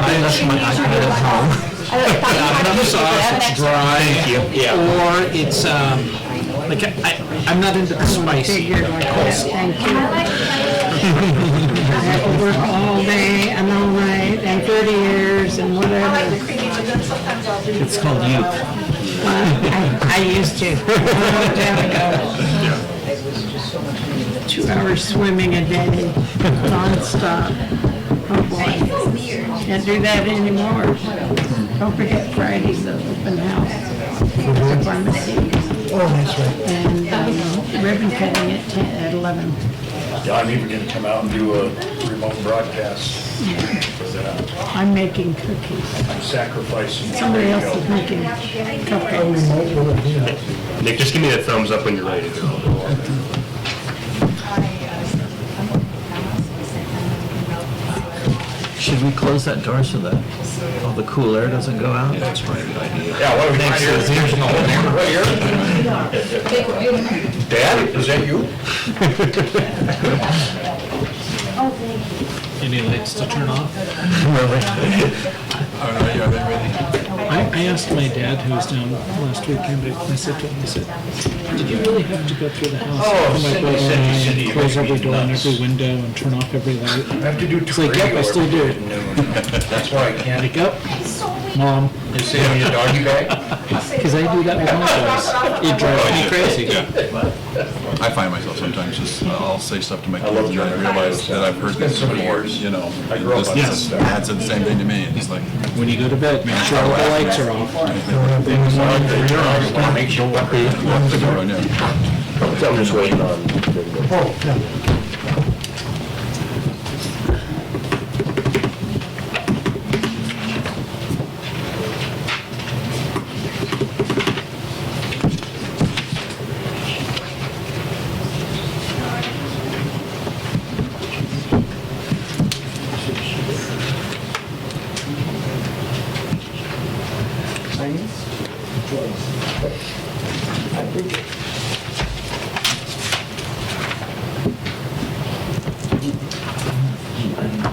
I left my iPad at home. Another sauce, it's dry. Thank you. Yeah. Or it's, like, I'm not into the spicy. Figured like that, thank you. I have to work all day and all night and 30 years and whatever. It's called youth. I used to, a long time ago. 2 hours swimming a day, non-stop. Oh boy, can't do that anymore. Don't forget Friday's the open house for pharmacy. Oh, that's right. And ribbon cutting at 11. Yeah, I'm even gonna come out and do a remote broadcast for that. I'm making cookies. I'm sacrificing. Somebody else is making cupcakes. Nick, just give me the thumbs up when you're ready to go. Should we close that door so that all the cool air doesn't go out? That's probably a good idea. Yeah, what are we trying to hear from the whole neighborhood here? Dad, is that you? Any lights to turn off? All right, are they ready? I asked my dad, who was down last weekend, I said to him, I said, did you really have to go through the house? Oh, open my Cindy, door Cindy, and Cindy, you close make me every door and nuts. every window and turn off every light? I have to do It's like, yep, I still do it. That's why I can't. Wake up, Mom, You see me a doggy bag? because I do that with my boys. It drives me crazy. I find myself sometimes just, I'll say stuff to my love kids and I German realize videos. that I've heard It's been this so many before, years. you know. I grew up on Yes. this stuff. Dad said the same thing to me, and he's like, When you go to bed, make sure all the lights are off. Make sure what they. lock the door on you. So I'm just waiting on.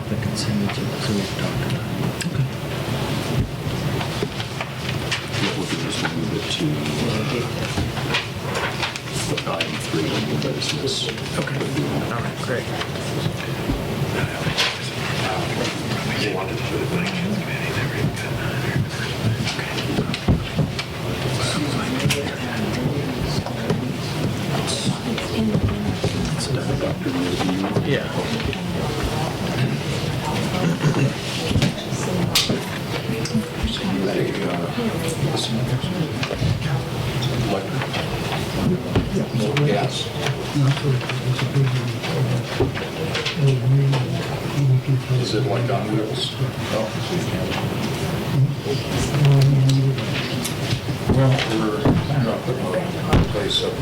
I can send it to you, so we've talked about it. What we'll do is we'll move it to item 3 on new business. Okay, all right, great. Yeah. No gas. Is it like on wheels? Well, we're kind of up in a place of,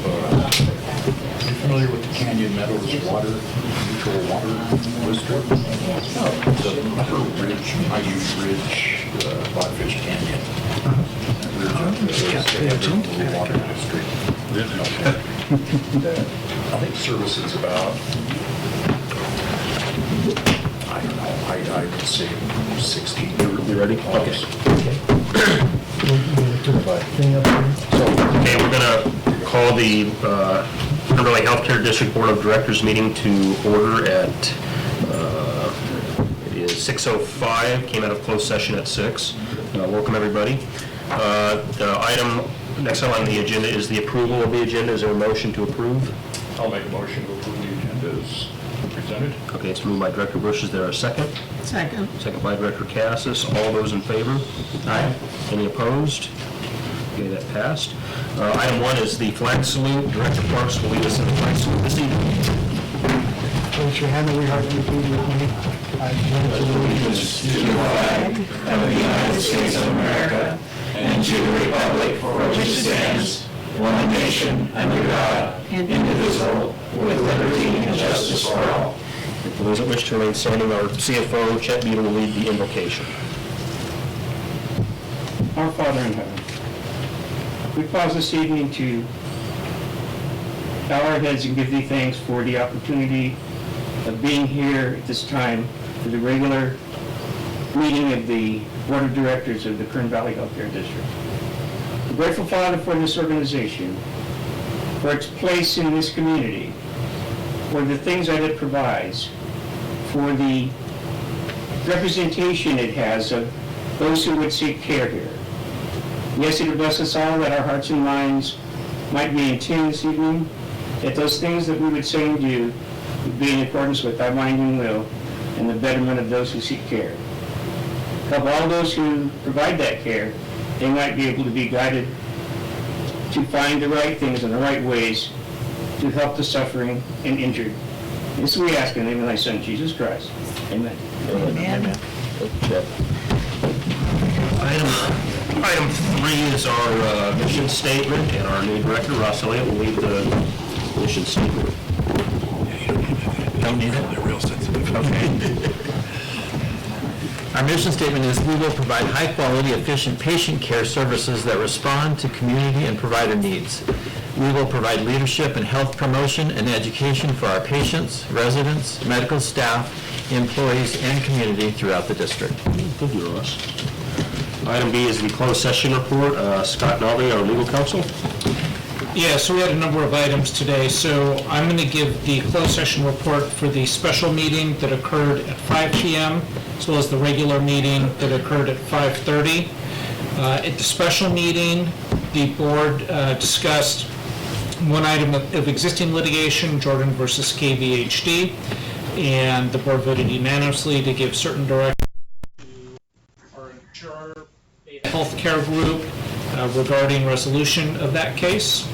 you familiar with the Canyon Meadows water, neutral water district? The upper ridge, Paiute Ridge, Blackfish Canyon. They have a little water district. I think service is about, I don't know, I would say 60. You ready? Okay. Okay, we're gonna call the Timberlake Healthcare District Board of Directors meeting to order at, it is 6:05, came out of closed session at 6. Welcome, everybody. The next item on the agenda is the approval of the agenda. Is there a motion to approve? I'll make a motion to approve the agenda as presented. Okay, it's moved by Director Bush. Is there a second? Second. Second by Director Cassis. All those in favor? Aye. Any opposed? Okay, that passed. Item 1 is the flag salute. Director Parks will lead us in the flag salute this evening. Raise your hand and we heart repeat with me. I pledge allegiance For those that wish to remain standing, our CFO, Chet Beadle, will lead the invocation. Our Father in heaven, we pause this evening to bow our heads and give thee thanks for the opportunity of being here at this time for the regular meeting of the Board of Directors of the Kern Valley Healthcare District. I'm grateful, Father, for this organization, for its place in this community, for the things that it provides, for the representation it has of those who would seek care here. Yes, it would bless us all that our hearts and minds might be in tune this evening, that those things that we would say and do would be in accordance with our mind and will and the betterment of those who seek care. Help all those who provide that care, they might be able to be guided to find the right things and the right ways to help the suffering and injured. This we ask in the name of thy Son, Jesus Christ. Amen. Amen. Item 3 is our mission statement, and our new director, Ross Elliott, will lead the mission statement. Don't need it? They're real sensitive. Okay. Our mission statement is we will provide high-quality, efficient patient care services that respond to community and provider needs. We will provide leadership and health promotion and education for our patients, residents, medical staff, employees, and community throughout the district. Thank you, Ross. Item B is the closed session report. Scott Nalby, our legal counsel. Yeah, so we had a number of items today, so I'm going to give the closed session report for the special meeting that occurred at 5 p.m., as well as the regular meeting that occurred at 5:30. At the special meeting, the board discussed one item of existing litigation, Jordan versus KVHD, and the board voted unanimously to give certain direction to our insurer, Beta Healthcare Group, regarding resolution of that case.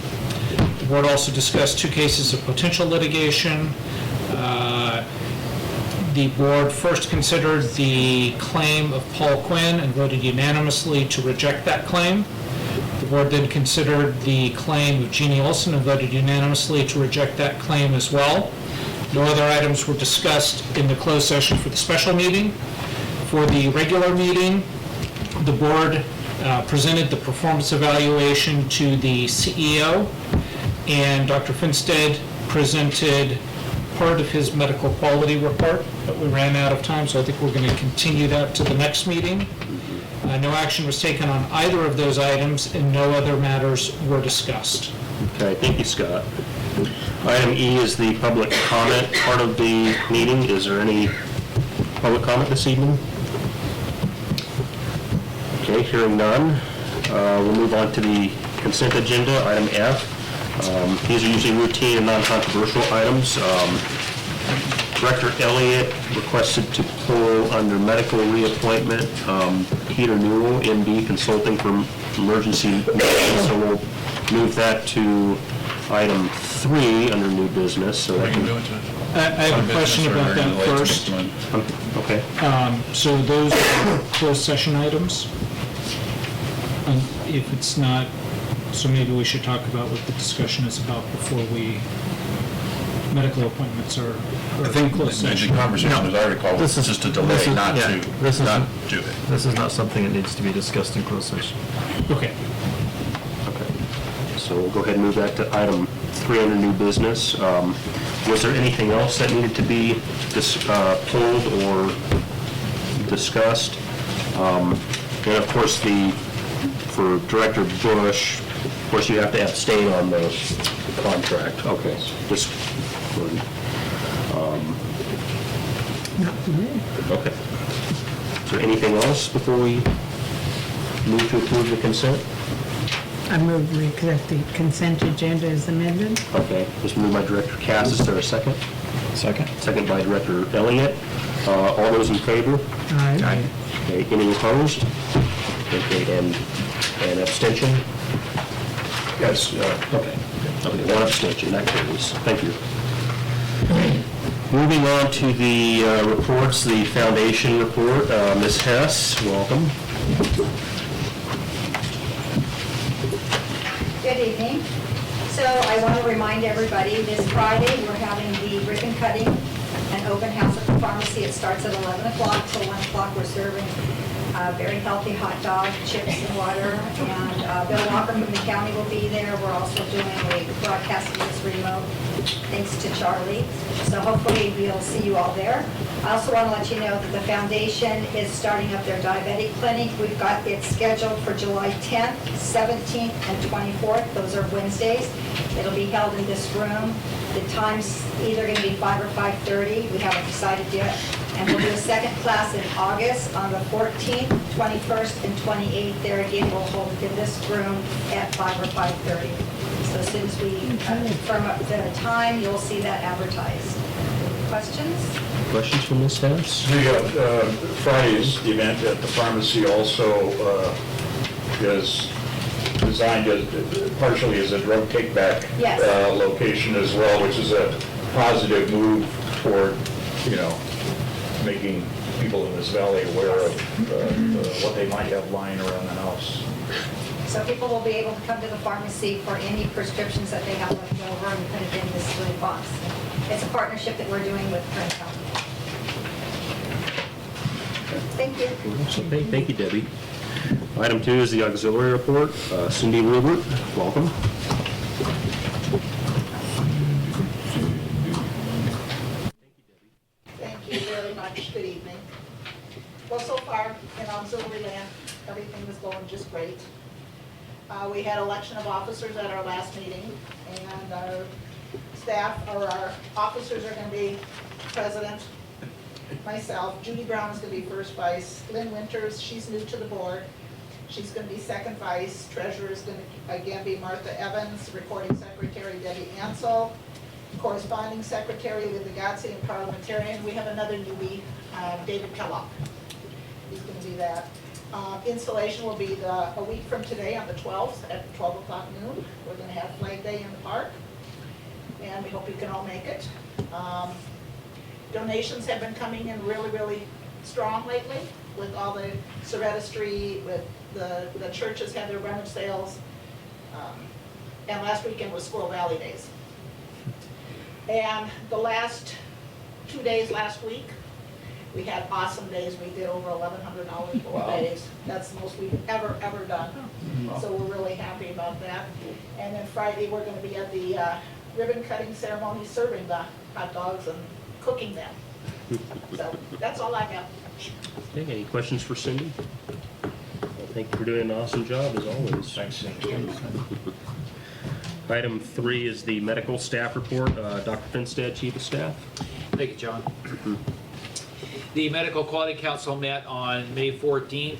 The board also discussed 2 cases of potential litigation. The board first considered the claim of Paul Quinn and voted unanimously to reject that claim. The board then considered the claim of Jeannie Olson and voted unanimously to reject that claim as well. No other items were discussed in the closed session for the special meeting. For the regular meeting, the board presented the performance evaluation to the CEO, and Dr. Finstead presented part of his medical quality report, but we ran out of time, so I think we're going to continue that to the next meeting. No action was taken on either of those items, and no other matters were discussed. Okay, thank you, Scott. Item E is the public comment part of the meeting. Is there any public comment this evening? Okay, hearing none, we'll move on to the consent agenda, item F. These are usually routine and non-controversial items. Director Elliott requested to pull under medical reappointment Peter Newell, MD, consulting for emergency medicine. So we'll move that to item 3 under new business. So that can, I have a question about that first. okay. So those are closed session items? If it's not, so maybe we should talk about what the discussion is about before we, medical appointments are I think closed the session. conversation, as I recall, was just to delay, not to do it. This is not something that needs to be discussed in closed session. Okay. Okay. So we'll go ahead and move that to item 3 under new business. Was there anything else that needed to be pulled or discussed? And of course, for Director Bush, of course, you have to abstain on the contract. Okay. Just, Not for me. okay. Is there anything else before we move to approve the consent? I move we accept the consent agenda as amended. Okay, just moved by Director Cass. Is there a second? Second? Second by Director Elliott. All those in favor? Aye. Okay, any opposed? Okay, and abstention? Yes, Okay. Okay, 1 abstention, that carries. Thank you. Moving on to the reports, the foundation report. Ms. Hess, welcome. Good evening. So I want to remind everybody, this Friday, we're having the ribbon cutting and open house at the pharmacy. It starts at 11 o'clock till 1 o'clock. We're serving very healthy hot dog, chips and water, and Bill Walker from the county will be there. We're also doing a broadcasting this remote, thanks to Charlie. So hopefully we'll see you all there. I also want to let you know that the foundation is starting up their diabetic clinic. We've got it scheduled for July 10th, 17th, and 24th. Those are Wednesdays. It'll be held in this room. The time's either going to be 5 or 5:30. We haven't decided yet. And we'll do a second class in August on the 14th, 21st, and 28th. There again, we'll hold it in this room at 5 or 5:30. So as soon as we firm up the time, you'll see that advertised. Questions? Questions from the staff? The Friday's event at the pharmacy also is designed partially as a drug take-back Yes. location as well, which is a positive move toward, making people in this valley aware of what they might have lying around the house. So people will be able to come to the pharmacy for any prescriptions that they have left over and put it in this little box. It's a partnership that we're doing with Kern County. Thank you. Okay, thank you, Debbie. Item 2 is the auxiliary report. Cindy Rupert, welcome. Thank you very much. Good evening. Well, so far in auxiliary land, everything is going just great. We had election of officers at our last meeting, and our staff, or our officers are going to be president, myself, Judy Brown is going to be first vice, Lynn Winters, she's new to the board, she's going to be second vice, treasurer is going to again be Martha Evans, recording secretary Debbie Ansel, corresponding secretary Linda Gotzi, and parliamentarian, we have another newbie, David Kellogg. He's going to be that. Installation will be a week from today on the 12th at 12 o'clock noon. We're going to have Flag Day in the park, and we hope you can all make it. Donations have been coming in really, really strong lately with all the Soretta Street, with the churches had their run of sales. And last weekend was Squirrel Valley Days. And the last 2 days last week, we had awesome days. We did over $1,100 both days. That's the most we've ever done. So we're really happy about that. And then Friday, we're going to be at the ribbon cutting ceremony, serving the hot dogs and cooking them. So that's all I got. Okay, any questions for Cindy? Well, thank you for doing an awesome job, as always. Thanks, Cindy. Item 3 is the medical staff report. Dr. Finstead, Chief of Staff. Thank you, John. The Medical Quality Council met on May 14th.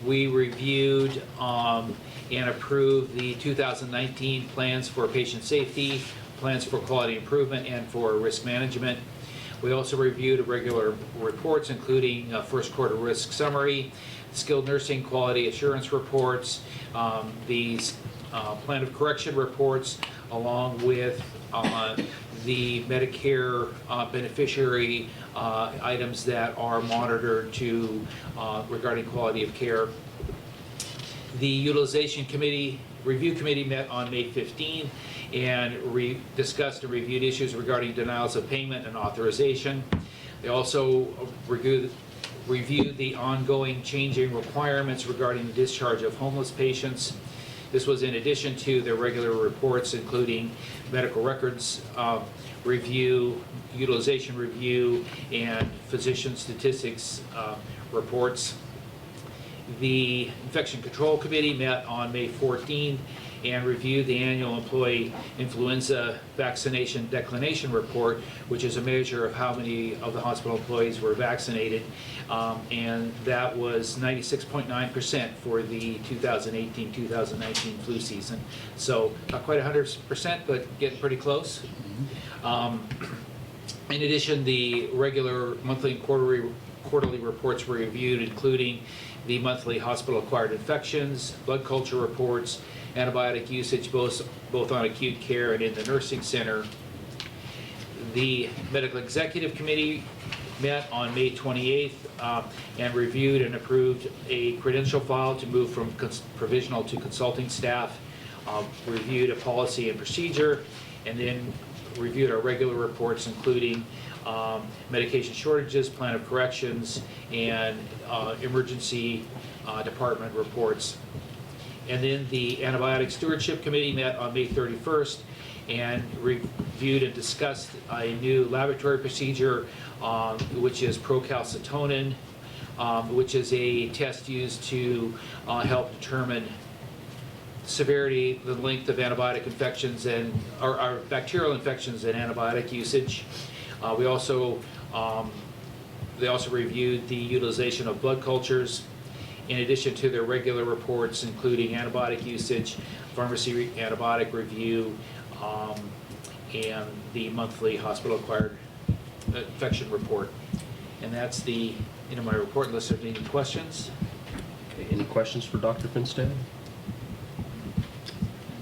We reviewed and approved the 2019 plans for patient safety, plans for quality improvement, and for risk management. We also reviewed regular reports, including first quarter risk summary, skilled nursing quality assurance reports, the plan of correction reports, along with the Medicare beneficiary items that are monitored to regarding quality of care. The utilization committee, review committee met on May 15 and discussed and reviewed issues regarding denials of payment and authorization. They also reviewed the ongoing changing requirements regarding the discharge of homeless patients. This was in addition to their regular reports, including medical records review, utilization review, and physician statistics reports. The Infection Control Committee met on May 14 and reviewed the annual employee influenza vaccination declination report, which is a measure of how many of the hospital employees were vaccinated, and that was 96.9% for the 2018-2019 flu season. So not quite 100%, but getting pretty close. In addition, the regular monthly and quarterly reports were reviewed, including the monthly hospital-acquired infections, blood culture reports, antibiotic usage both on acute care and in the nursing center. The Medical Executive Committee met on May 28th and reviewed and approved a credential file to move from provisional to consulting staff, reviewed a policy and procedure, and then reviewed our regular reports, including medication shortages, plan of corrections, and emergency department reports. And then the Antibiotic Stewardship Committee met on May 31st and reviewed and discussed a new laboratory procedure, which is procalcitonin, which is a test used to help determine severity, the length of antibiotic infections and or bacterial infections and antibiotic usage. They also reviewed the utilization of blood cultures in addition to their regular reports, including antibiotic usage, pharmacy antibiotic review, and the monthly hospital-acquired infection report. And that's the end of my report, unless there's any questions. Okay, any questions for Dr. Finstad?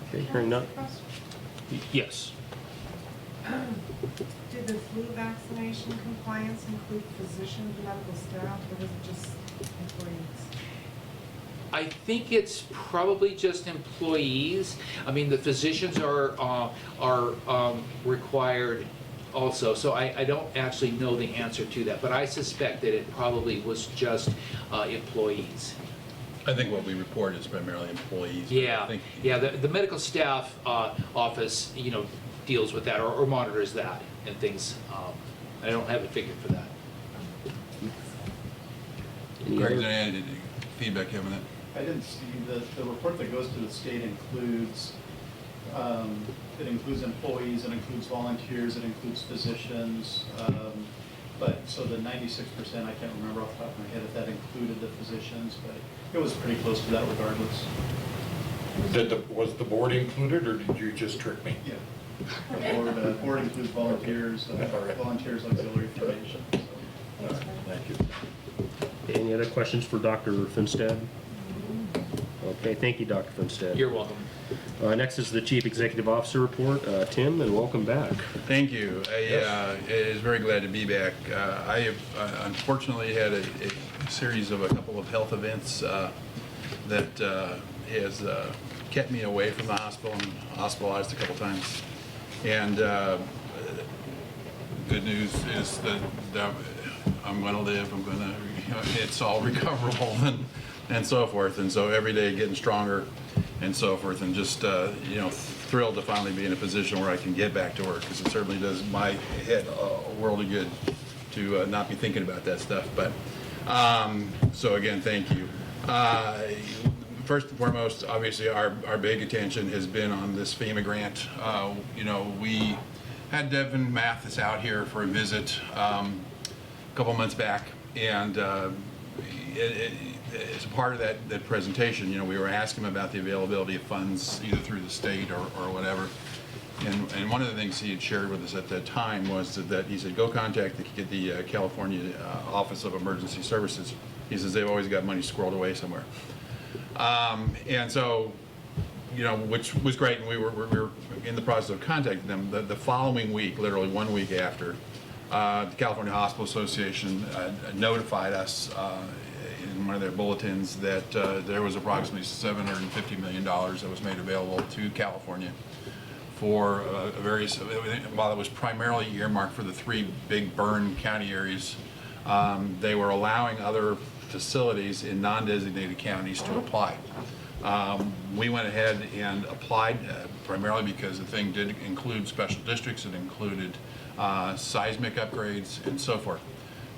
Okay, hearing none. Yes. Did the flu vaccination compliance include physicians, medical staff, or was it just employees? I think it's probably just employees. I mean, the physicians are required also, so I don't actually know the answer to that, but I suspect that it probably was just employees. I think what we report is primarily employees. but I Yeah, think- yeah, the medical staff office, deals with that or monitors that and things. I don't have a figure for that. Any Greg, is other- there any feedback you have on that? I didn't see, the report that goes to the state includes, it includes employees, it includes volunteers, it includes physicians. But, so the 96%, I can't remember off the top of my head if that included the physicians, but it was pretty close to that regardless. Was the board included, or did you just trick me? Yeah. The board includes volunteers, volunteers auxiliary formation. So. Thank you. Any other questions for Dr. Finstad? Okay, thank you, Dr. Finstad. You're welcome. Next is the Chief Executive Officer report. Tim, and welcome back. Thank you. I is very glad to be back. I have unfortunately had a series of a couple of health events that has kept me away from the hospital and hospitalized a couple times. And good news is that I'm going to live. I'm going to. It's all recoverable and so forth. And so every day getting stronger and so forth, and just thrilled to finally be in a position where I can get back to work, because it certainly does my head a world of good to not be thinking about that stuff. But so again, thank you. First and foremost, obviously our big attention has been on this FEMA grant. We had Devin Mathis out here for a visit a couple months back, and as a part of that presentation, we were asking him about the availability of funds either through the state or whatever. And one of the things he had shared with us at that time was that he said, go contact the California Office of Emergency Services. He says they've always got money squirreled away somewhere. And so, which was great, and we were in the process of contacting them. The following week, literally 1 week after, the California Hospital Association notified us in one of their bulletins that there was approximately $750 million that was made available to California for various, while it was primarily earmarked for the 3 big burn county areas, they were allowing other facilities in non-designated counties to apply. We went ahead and applied primarily because the thing did include special districts. It included seismic upgrades and so forth.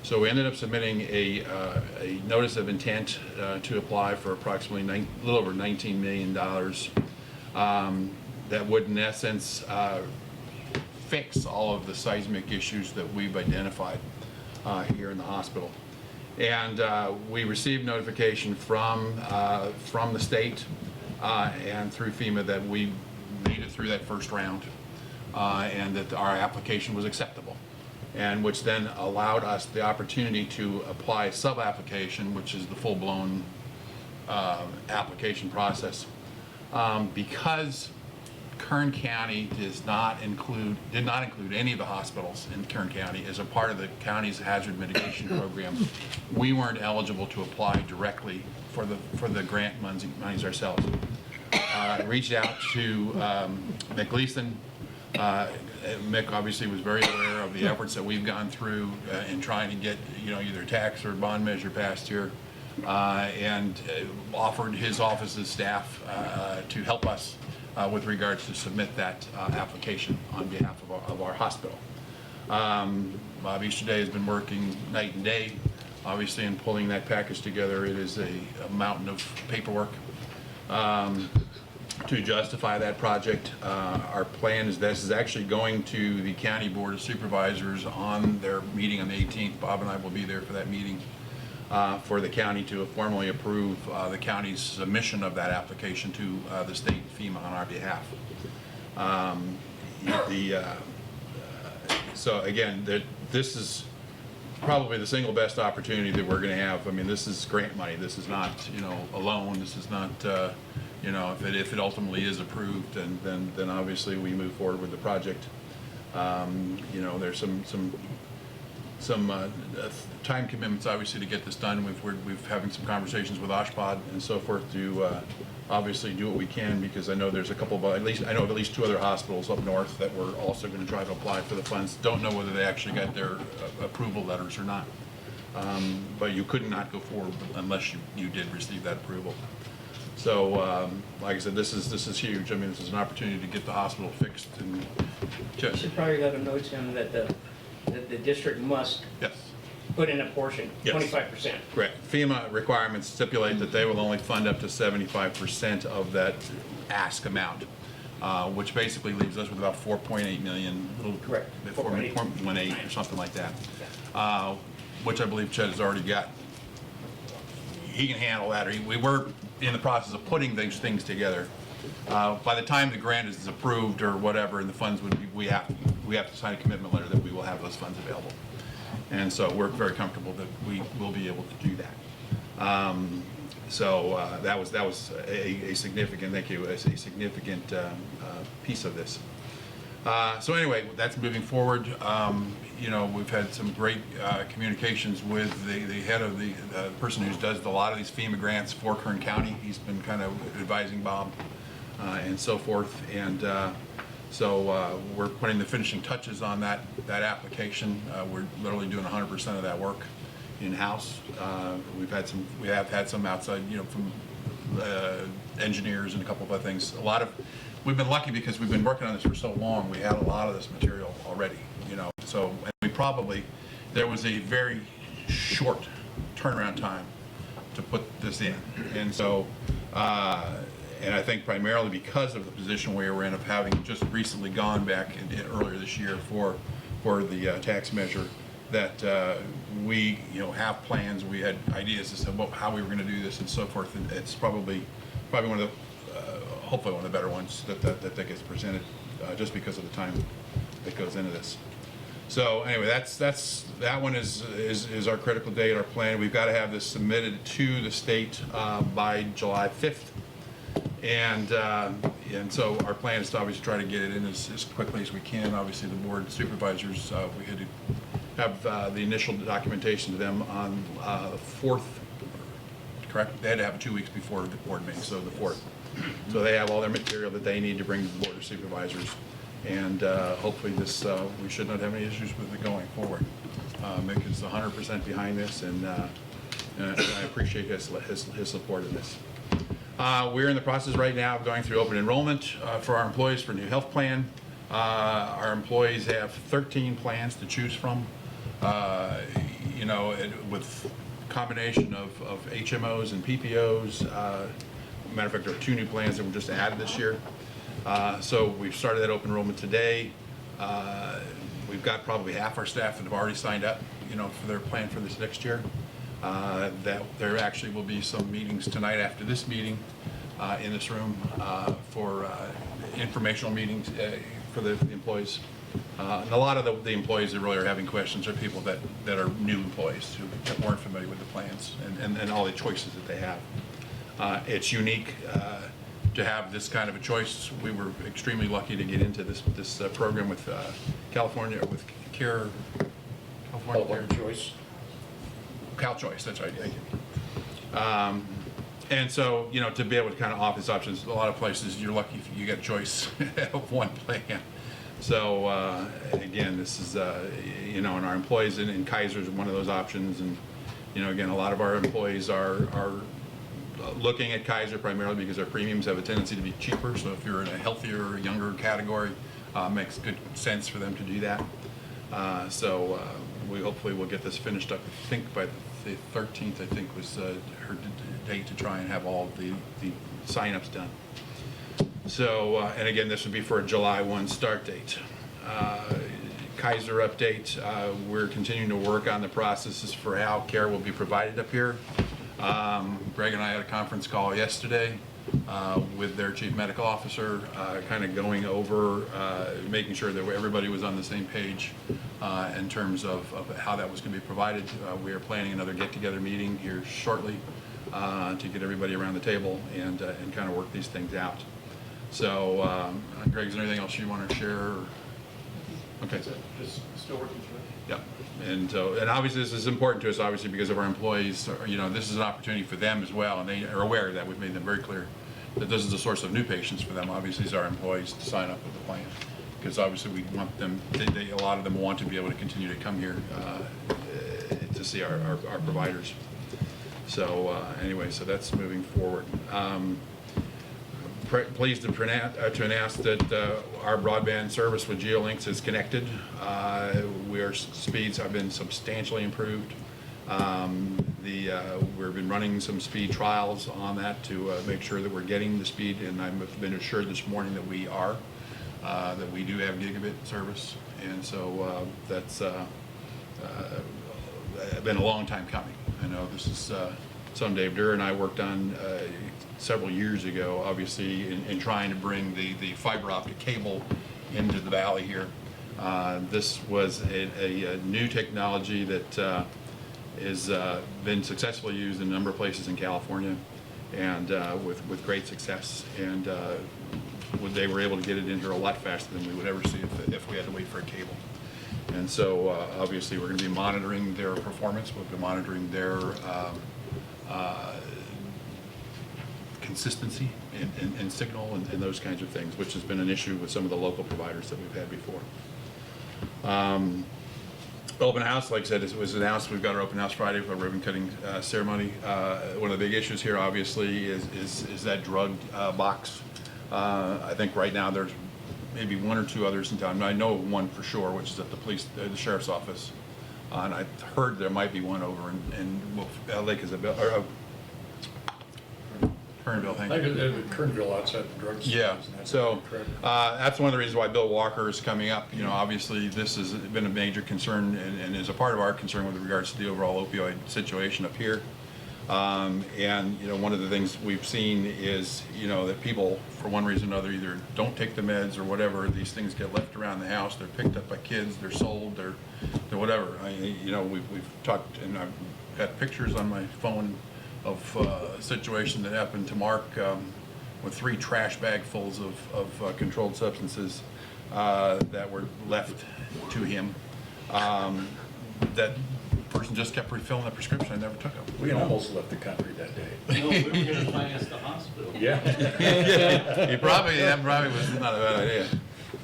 So we ended up submitting a notice of intent to apply for approximately a little over $19 million that would in essence fix all of the seismic issues that we've identified here in the hospital. And we received notification from the state and through FEMA that we made it through that first round and that our application was acceptable, and which then allowed us the opportunity to apply a sub-application, which is the full-blown application process. Because Kern County did not include any of the hospitals in Kern County as a part of the county's hazard mitigation program, we weren't eligible to apply directly for the grant monies ourselves. Reached out to McLeeson, Mick obviously was very aware of the efforts that we've gone through in trying to get, either tax or bond measure passed here, and offered his office's staff to help us with regards to submit that application on behalf of our hospital. Bob Easterday has been working night and day, obviously, in pulling that package together. It is a mountain of paperwork to justify that project. Our plan is this is actually going to the County Board of Supervisors on their meeting on the 18th. Bob and I will be there for that meeting for the county to formally approve the county's submission of that application to the state FEMA on our behalf. So again, this is probably the single best opportunity that we're going to have. I mean, this is grant money. This is not, a loan. This is not, if it ultimately is approved, then obviously we move forward with the project. There's some time commitments obviously to get this done. We've having some conversations with Oshpod and so forth to obviously do what we can, because I know there's a couple of, I know of at least 2 other hospitals up north that were also going to try to apply for the funds. Don't know whether they actually got their approval letters or not. But you could not go forward unless you did receive that approval. So, like I said, this is huge. I mean, this is an opportunity to get the hospital fixed. And You should probably let them know, Tim, that the district must yes. put in a portion, Yes. 25%. Correct. FEMA requirements stipulate that they will only fund up to 75% of that ask amount, which basically leaves us with about 4.8 million. Correct. 4.18 or something like that, which I believe Chet has already got. He can handle that. We were in the process of putting these things together. By the time the grant is approved or whatever, and the funds would be, we have to sign a commitment letter that we will have those funds available. And so we're very comfortable that we will be able to do that. That was a significant, thank you, a significant piece of this. So anyway, that's moving forward. We've had some great communications with the head of the person who does a lot of these FEMA grants for Kern County. He's been kind of advising Bob and so forth. And so we're putting the finishing touches on that application. We're literally doing 100% of that work in-house. We have had some outside, from engineers and a couple of other things. We've been lucky because we've been working on this for so long. We had a lot of this material already, So there was a very short turnaround time to put this in, and so. And I think primarily because of the position we were in of having just recently gone back earlier this year for the tax measure, that we have plans, we had ideas as to how we were going to do this and so forth. And it's probably one of the hopefully one of the better ones that gets presented just because of the time that goes into this. So anyway, that one is our critical date, our plan. We've got to have this submitted to the state by July 5th. And so our plan is to obviously try to get it in as quickly as we can. Obviously, the board of supervisors, we had to have the initial documentation to them on the 4th, correct? They had to have it 2 weeks before the board meeting, so the 4th. So they have all their material that they need to bring to the board of supervisors. And hopefully we should not have any issues with it going forward. Mick is 100% behind this, and I appreciate his support in this. We're in the process right now of going through open enrollment for our employees for a new health plan. Our employees have 13 plans to choose from, with combination of HMOs and PPOs. Matter of fact, there are 2 new plans that were just added this year. So we've started that open enrollment today. We've got probably half our staff that have already signed up, for their plan for this next year. That there actually will be some meetings tonight after this meeting in this room for informational meetings for the employees. And a lot of the employees that really are having questions are people that are new employees who weren't familiar with the plans and all the choices that they have. It's unique to have this kind of a choice. We were extremely lucky to get into this program with California, with California Choice. CalChoice, that's right, thank you. And so, to be able to kind of offer these options, a lot of places, you're lucky if you get a choice of one plan. So, again, this is, you know, and our employees in Kaiser is one of those options. And, you know, again, a lot of our employees are looking at Kaiser primarily because their premiums have a tendency to be cheaper. So if you're in a healthier, younger category, makes good sense for them to do that. So we hopefully will get this finished up, I think by the 13th, I think was her date to try and have all the sign-ups done. So, and again, this would be for a July 1 start date. Kaiser update, we're continuing to work on the processes for how care will be provided up here. Greg and I had a conference call yesterday with their chief medical officer, kind of going over, making sure that everybody was on the same page in terms of how that was going to be provided. We are planning another get-together meeting here shortly to get everybody around the table and kind of work these things out. So, Greg, is there anything else you want to share? Okay. Just still working through it. Yeah, and so, and obviously this is important to us, obviously, because of our employees. You know, this is an opportunity for them as well, and they are aware of that. We've made them very clear that this is a source of new patients for them, obviously, as our employees to sign up with the plan. Because obviously we want them, a lot of them want to be able to continue to come here to see our providers. So anyway, so that's moving forward. Pleased to announce that our broadband service with GeoLinks is connected. Our speeds have been substantially improved. We've been running some speed trials on that to make sure that we're getting the speed, and I've been assured this morning that we are, that we do have gigabit service, and so that's been a long time coming. I know this is something Dave Durr and I worked on several years ago, obviously, in trying to bring the fiber optic cable into the valley here. This was a new technology that has been successfully used in a number of places in California, and with great success. And they were able to get it in here a lot faster than we would ever see if we had to wait for a cable. And so obviously we're going to be monitoring their performance. We'll be monitoring their consistency and signal and those kinds of things, which has been an issue with some of the local providers that we've had before. Open house, like I said, it was announced. We've got our open house Friday for a ribbon cutting ceremony. One of the big issues here, obviously, is that drug box. I think right now there's maybe one or two others in town. I know of one for sure, which is at the sheriff's office. And I heard there might be one over in Lake Isabel, or Kernville, thank you. Kernville outside the drugstore. Yeah, so that's one of the reasons why Bill Walker is coming up. You know, obviously this has been a major concern and is a part of our concern with regards to the overall opioid situation up here. And, you know, one of the things we've seen is, you know, that people, for one reason or another, either don't take the meds or whatever. These things get left around the house. They're picked up by kids. They're sold. They're whatever. You know, we've talked, and I've had pictures on my phone of a situation that happened to Mark with 3 trash bagfuls of controlled substances that were left to him. That person just kept refilling the prescription and never took them. We almost left the country that day. No, we were going to finance the hospital. Yeah. That probably was not a bad idea.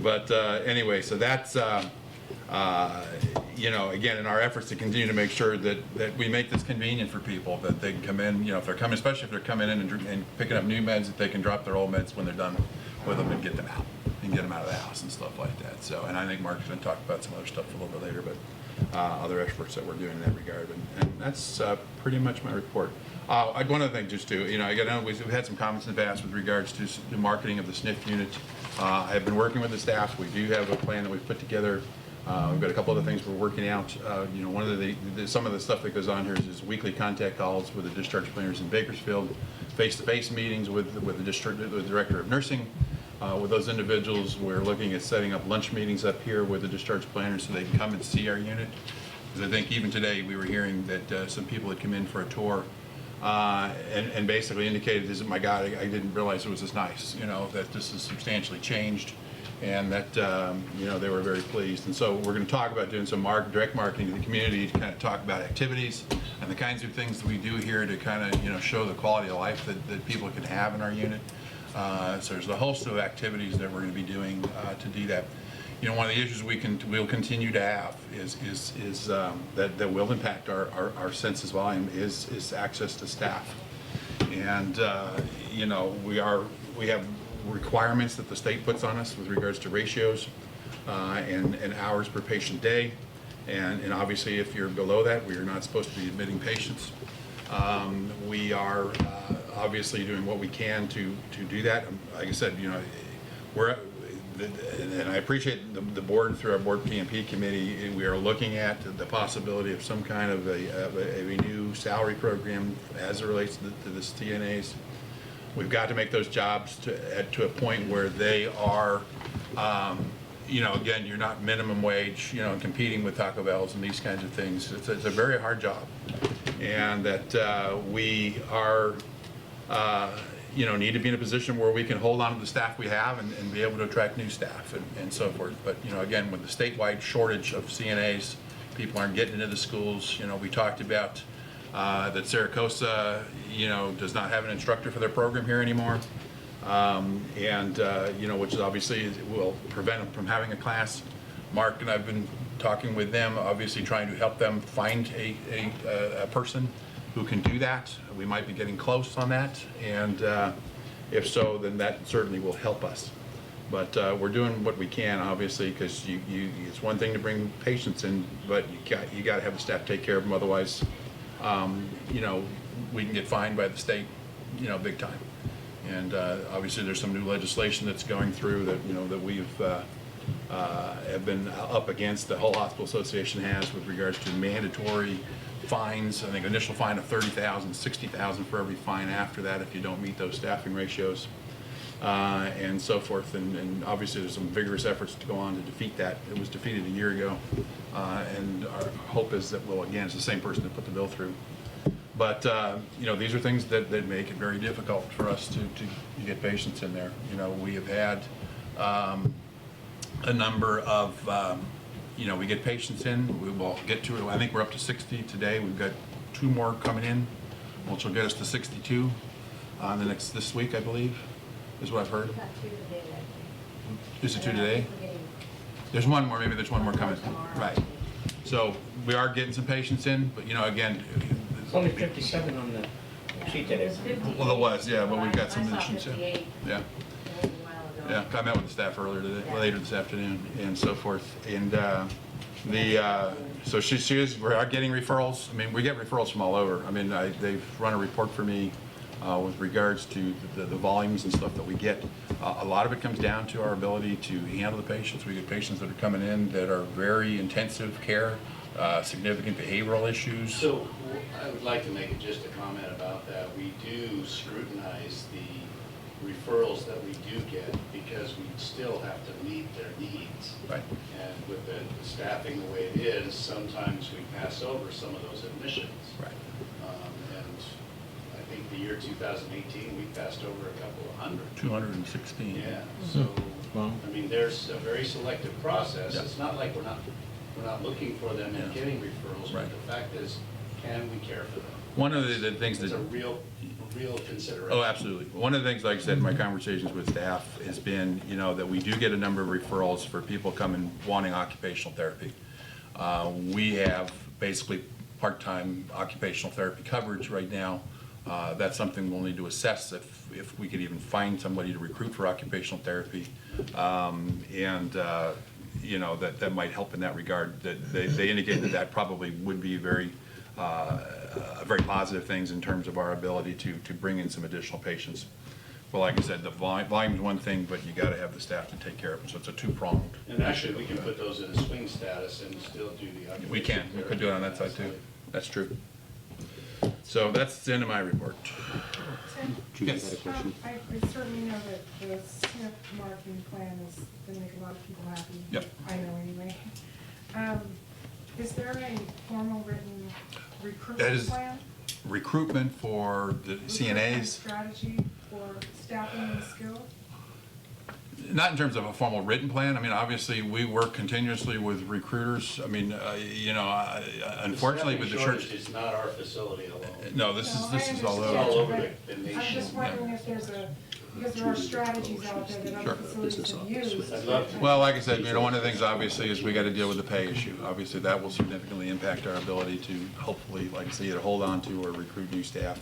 But anyway, so that's, you know, again, in our efforts to continue to make sure that we make this convenient for people, that they can come in, you know, if they're coming, especially if they're coming in and picking up new meds, that they can drop their old meds when they're done with them and get them out and get them out of the house and stuff like that. So, and I think Mark's going to talk about some other stuff a little bit later, but other experts that we're doing in that regard. And that's pretty much my report. One other thing just to, you know, again, we've had some comments in the past with regards to the marketing of the SNF unit. I've been working with the staff. We do have a plan that we've put together. We've got a couple other things we're working out. You know, one of some of the stuff that goes on here is weekly contact calls with the discharge planners in Bakersfield, face-to-face meetings with the director of nursing. With those individuals, we're looking at setting up lunch meetings up here with the discharge planners so they can come and see our unit. Because I think even today we were hearing that some people had come in for a tour and basically indicated, my God, I didn't realize it was this nice, you know, that this has substantially changed, and that, you know, they were very pleased. And so we're going to talk about doing some direct marketing to the community to kind of talk about activities and the kinds of things that we do here to kind of, you know, show the quality of life that people can have in our unit. So there's a host of activities that we're going to be doing to do that. you know, one of the issues we'll continue to have is that will impact our census volume is access to staff. And, you know, we have requirements that the state puts on us with regards to ratios and hours per patient day. And obviously, if you're below that, we are not supposed to be admitting patients. We are obviously doing what we can to do that. Like I said, you know, and I appreciate the board, through our board PMP committee, we are looking at the possibility of some kind of a new salary program as it relates to the CNAs. We've got to make those jobs to a point where they are, you know, again, you're not minimum wage, you know, competing with Taco Bells and these kinds of things. It's a very hard job. And that we are, you know, need to be in a position where we can hold on to the staff we have and be able to attract new staff and so forth. But, you know, again, with the statewide shortage of CNAs, people aren't getting into the schools. You know, we talked about that Saracosa, you know, does not have an instructor for their program here anymore. You know, which is obviously will prevent them from having a class. Mark and I've been talking with them, obviously trying to help them find a person who can do that. We might be getting close on that, and if so, then that certainly will help us. But we're doing what we can, obviously, because it's one thing to bring patients in, but you got to have the staff take care of them. Otherwise, you know, we can get fined by the state, you know, big time. And obviously, there's some new legislation that's going through that, you know, that we've have been up against. The whole hospital association has with regards to mandatory fines. I think initial fine of $30,000, $60,000 for every fine after that if you don't meet those staffing ratios, and so forth. And obviously, there's some vigorous efforts to go on to defeat that. It was defeated a year ago, and our hope is that we'll, again, it's the same person that put the bill through. But, you know, these are things that make it very difficult for us to get patients in there. You know, we have had a number of, you know, we get patients in, we will get to it. I think we're up to 60 today. We've got 2 more coming in, which will get us to 62 this week, I believe, is what I've heard. Is it 2 today? There's 1 more, maybe there's 1 more coming. Right. So we are getting some patients in, but, you know, again, It's only 57 on the sheet that is. well, it was, yeah, but we've got some additions, yeah. Yeah, I met with the staff later this afternoon, and so forth. And so we are getting referrals. I mean, we get referrals from all over. I mean, they've run a report for me with regards to the volumes and stuff that we get. A lot of it comes down to our ability to handle the patients. We get patients that are coming in that are very intensive care, significant behavioral issues. So I would like to make just a comment about that. We do scrutinize the referrals that we do get because we still have to meet their needs. Right. And with the staffing the way it is, sometimes we pass over some of those admissions. Right. And I think the year 2018, we passed over a couple of hundred. 216. Yeah, so, I mean, there's a very selective process. Yeah. It's not like we're not looking for them and getting referrals, but the fact is, can we care for them? One of the things It's that... a real consideration. Oh, absolutely. One of the things, like I said, in my conversations with staff has been, you know, that we do get a number of referrals for people coming wanting occupational therapy. We have basically part-time occupational therapy coverage right now. That's something we'll need to assess if we could even find somebody to recruit for occupational therapy. You know, that might help in that regard. That they indicate that probably would be very positive things in terms of our ability to bring in some additional patients. Well, like I said, the volume is one thing, but you got to have the staff to take care of them, so it's a two-pronged. And actually, we can put those in a swing status and still do the occupational We can. We could do it on that side too. That's true. So that's the end of my report. Yes. I certainly know that the SNF marketing plan is going to make a lot of people happy. Yep. I know anyway. Is there a formal written That recruitment is plan? recruitment for the CNAs. Strategy for staffing and skills? Not in terms of a formal written plan. I mean, obviously, we work continuously with recruiters. I mean, you know, unfortunately, with the church. It's not our facility alone. No, this is all It's all over. over the nation. I'm just wondering if there's a Because there are strategies out there that other facilities have used. Well, like I said, one of the things obviously is we got to deal with the pay issue. Obviously, that will significantly impact our ability to hopefully, like I say, either hold on to or recruit new staff.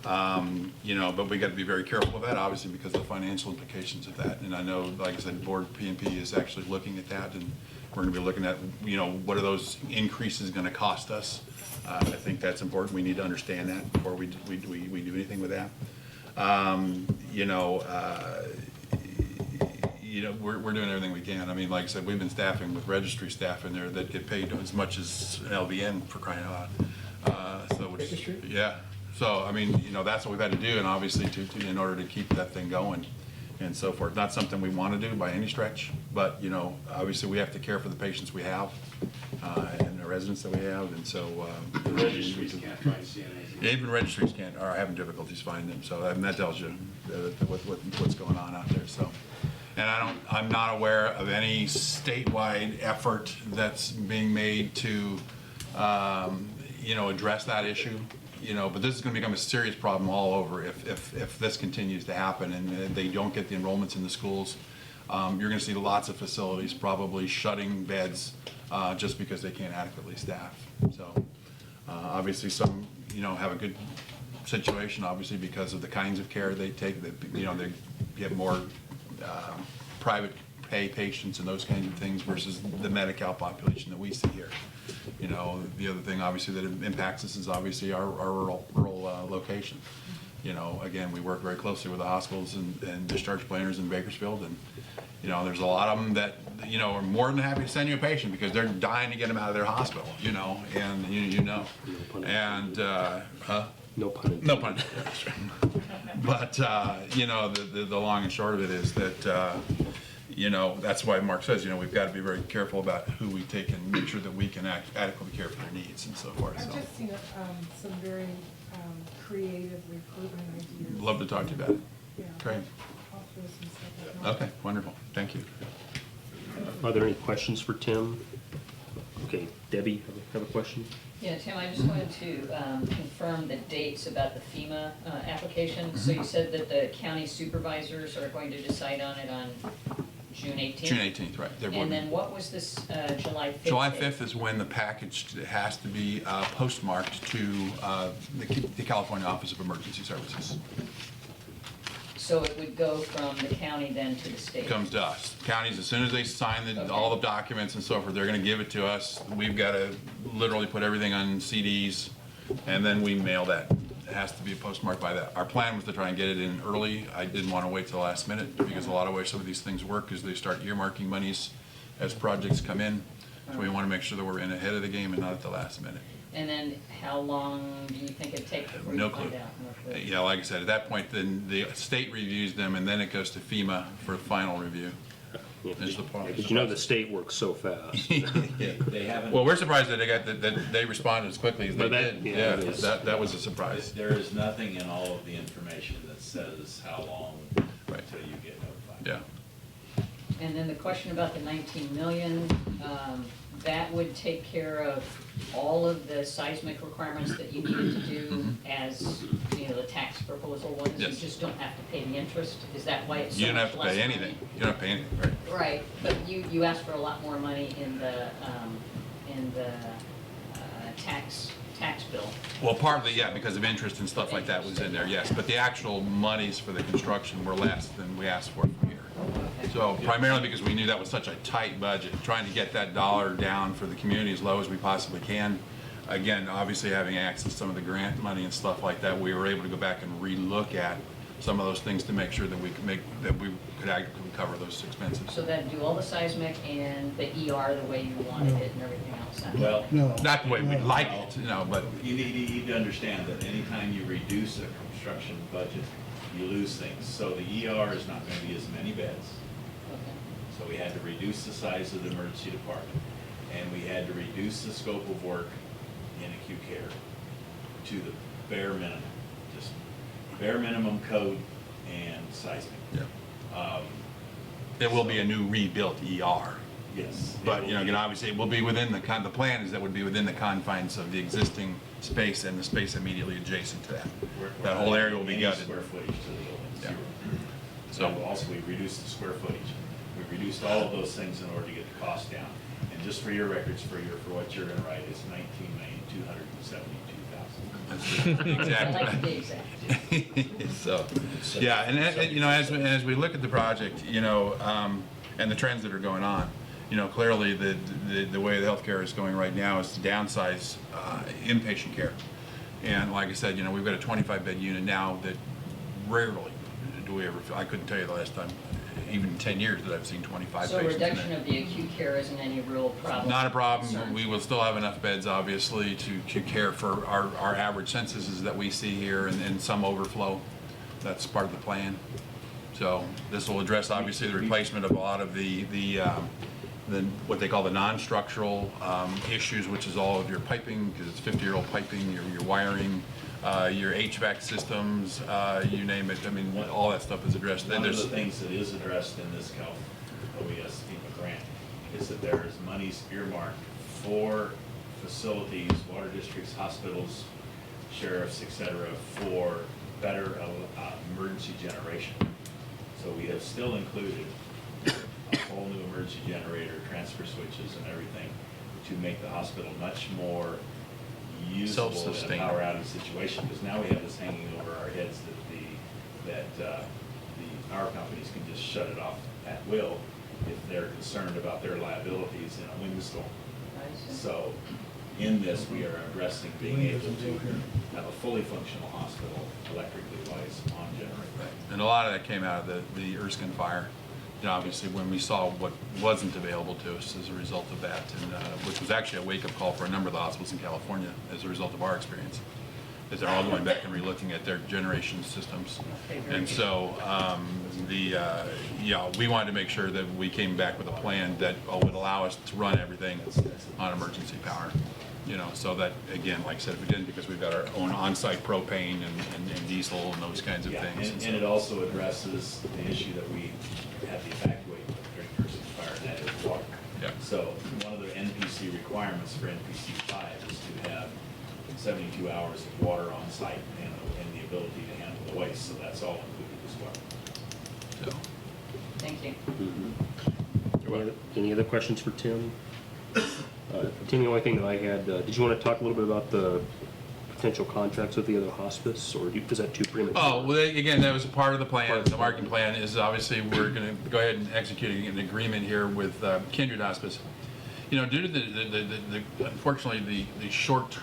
But we got to be very careful with that, obviously, because of the financial implications of that. And I know, like I said, Board PNP is actually looking at that, and we're going to be looking at, what are those increases going to cost us? I think that's important. We need to understand that before we do anything with that. We're doing everything we can. I mean, like I said, we've been staffing with registry staff in there that get paid as much as an LVN for crying out loud. Registry? Yeah. So, I mean, that's what we've had to do, and obviously in order to keep that thing going and so forth. Not something we want to do by any stretch, but, obviously we have to care for the patients we have and the residents that we have, and so. The registries can't find CNAs. Even registries are having difficulties finding them, so that tells you what's going on out there, so. And I'm not aware of any statewide effort that's being made to, address that issue. But this is going to become a serious problem all over if this continues to happen and they don't get the enrollments in the schools. You're going to see lots of facilities probably shutting beds just because they can't adequately staff. So obviously some, have a good situation, obviously, because of the kinds of care they take. They get more private pay patients and those kinds of things versus the Medi-Cal population that we see here. The other thing, obviously, that impacts us is obviously our rural location. Again, we work very closely with the hospitals and discharge planners in Bakersfield, and, there's a lot of them that, are more than happy to send you a patient because they're dying to get them out of their hospital, and, and, No pun intended. no pun intended. But, the long and short of it is that, that's why Mark says, we've got to be very careful about who we take and make sure that we can adequately care for their needs and so forth. I've So, just seen some very creative recruitment ideas. love to talk to you about it. Yeah. Great. I'll throw some stuff out. Okay, wonderful. Thank you. Are there any questions for Tim? Okay, Debbie, have a question? Yeah, Tim, I just wanted to confirm the dates about the FEMA application. So you said that the county supervisors are going to decide on it on June 18th? June 18th, right. They're And then what was this July 5th? July date? 5th is when the package has to be postmarked to the California Office of Emergency Services. So it would go from the county then to the state? Comes to us. Counties, as soon as they sign all the documents and so forth, they're going to give it to us. We've got to literally put everything on CDs, and then we mail that. It has to be postmarked by that. Our plan was to try and get it in early. I didn't want to wait till the last minute because a lot of ways some of these things work is they start earmarking monies as projects come in. So we want to make sure that we're in ahead of the game and not at the last minute. And then how long do you think it'd take before No you find clue. out? No clue. Yeah, like I said, at that point, then the state reviews them, and then it goes to FEMA for final review. Is the point. Because the state works so fast. They haven't. Well, we're surprised that they responded as quickly as they But that- did. yeah, Yeah, it is. that was a surprise. There is nothing in all of the information that says how long until you get notified. Yeah. And then the question about the 19 million, that would take care of all of the seismic requirements that you needed to do as, the tax proposal ones? Yes. You just don't have to pay the interest? Is that why it's so You don't much have to less pay money? anything. You don't have to pay anything, right? Right, but you asked for a lot more money in the tax bill. Well, partly, yeah, because of interest and stuff like that was in there, yes. But the actual monies for the construction were less than we asked for from here. So primarily because we knew that was such a tight budget, trying to get that dollar down for the community as low as we possibly can. Again, obviously having access to some of the grant money and stuff like that, we were able to go back and relook at some of those things to make sure that we could adequately cover those expenses. So that'd do all the seismic and the ER the way you wanted it and everything else? Well, No. Not the way we'd like it, but you need to understand that anytime you reduce a construction budget, you lose things. So the ER is not going to be as many beds. Okay. So we had to reduce the size of the emergency department, and we had to reduce the scope of work in acute care to the bare minimum, just bare minimum code and seismic. yeah. It will be a new rebuilt ER. Yes. But, again, obviously, it will be within the plan is that would be within the confines of the existing space and the space immediately adjacent to that. That whole area will be Any gutted. square footage to the building, Yeah. zero. So Also, we reduced the square footage. We reduced all of those things in order to get the cost down. And just for your records, for what you're gonna write, it's 19,272,000. I like to be exactly. exact. So, yeah, and you know, as we look at the project, you know, and the trends that are going on, you know, clearly the way the healthcare is going right now is to downsize inpatient care. And like I said, you know, we've got a 25-bed unit now that rarely do we ever, I couldn't tell you the last time, even in 10 years, that I've seen 25 So patients in reduction there. of the acute care isn't any real problem? Not a problem. concern? We will still have enough beds, obviously, to care for our average censuses that we see here and some overflow. That's part of the plan. So this will address, obviously, the replacement of a lot of the what they call the non-structural issues, which is all of your piping, because it's 50-year-old piping, your wiring, your HVAC systems, you name it. I mean, all that stuff is addressed. One of the things that is addressed in this OES FEMA grant is that there is monies earmarked for facilities, water districts, hospitals, sheriffs, et cetera, for better emergency generation. So we have still included a whole new emergency generator, transfer switches and everything to make the hospital much more usable in a Self-sustaining. power outage situation, because now we have this hanging over our heads that the power companies can just shut it off at will if they're concerned about their liabilities in a windstorm. I see. So in this, we are addressing being able to have a fully functional hospital, electrically wise, on generator. And a lot of that came out of the Erskine fire. You know, obviously, when we saw what wasn't available to us as a result of that, and which was actually a wake-up call for a number of the hospitals in California as a result of our experience, is they're all going back and relooking at their generation systems. And so, yeah, we wanted to make sure that we came back with a plan that would allow us to run everything on emergency power. You know, so that, again, like I said, we didn't, because we've got our own on-site propane and diesel and those kinds of Yeah, things. and it also addresses the issue that we had to evacuate during Erskine fire, and that is water. Yeah. So one of the NPC requirements for NPC 5 is to have 72 hours of water on site and the ability to handle the waste, so that's all included as well. So, Thank you. Any other questions for Tim? Tim, the only thing that I had, did you want to talk a little bit about the potential contracts with the other hospice, or is that too premature? oh, well, again, that was a part of the plan. The marketing plan is obviously we're going to go ahead and execute an agreement here with Kindred Hospice. You know, due to the unfortunately the short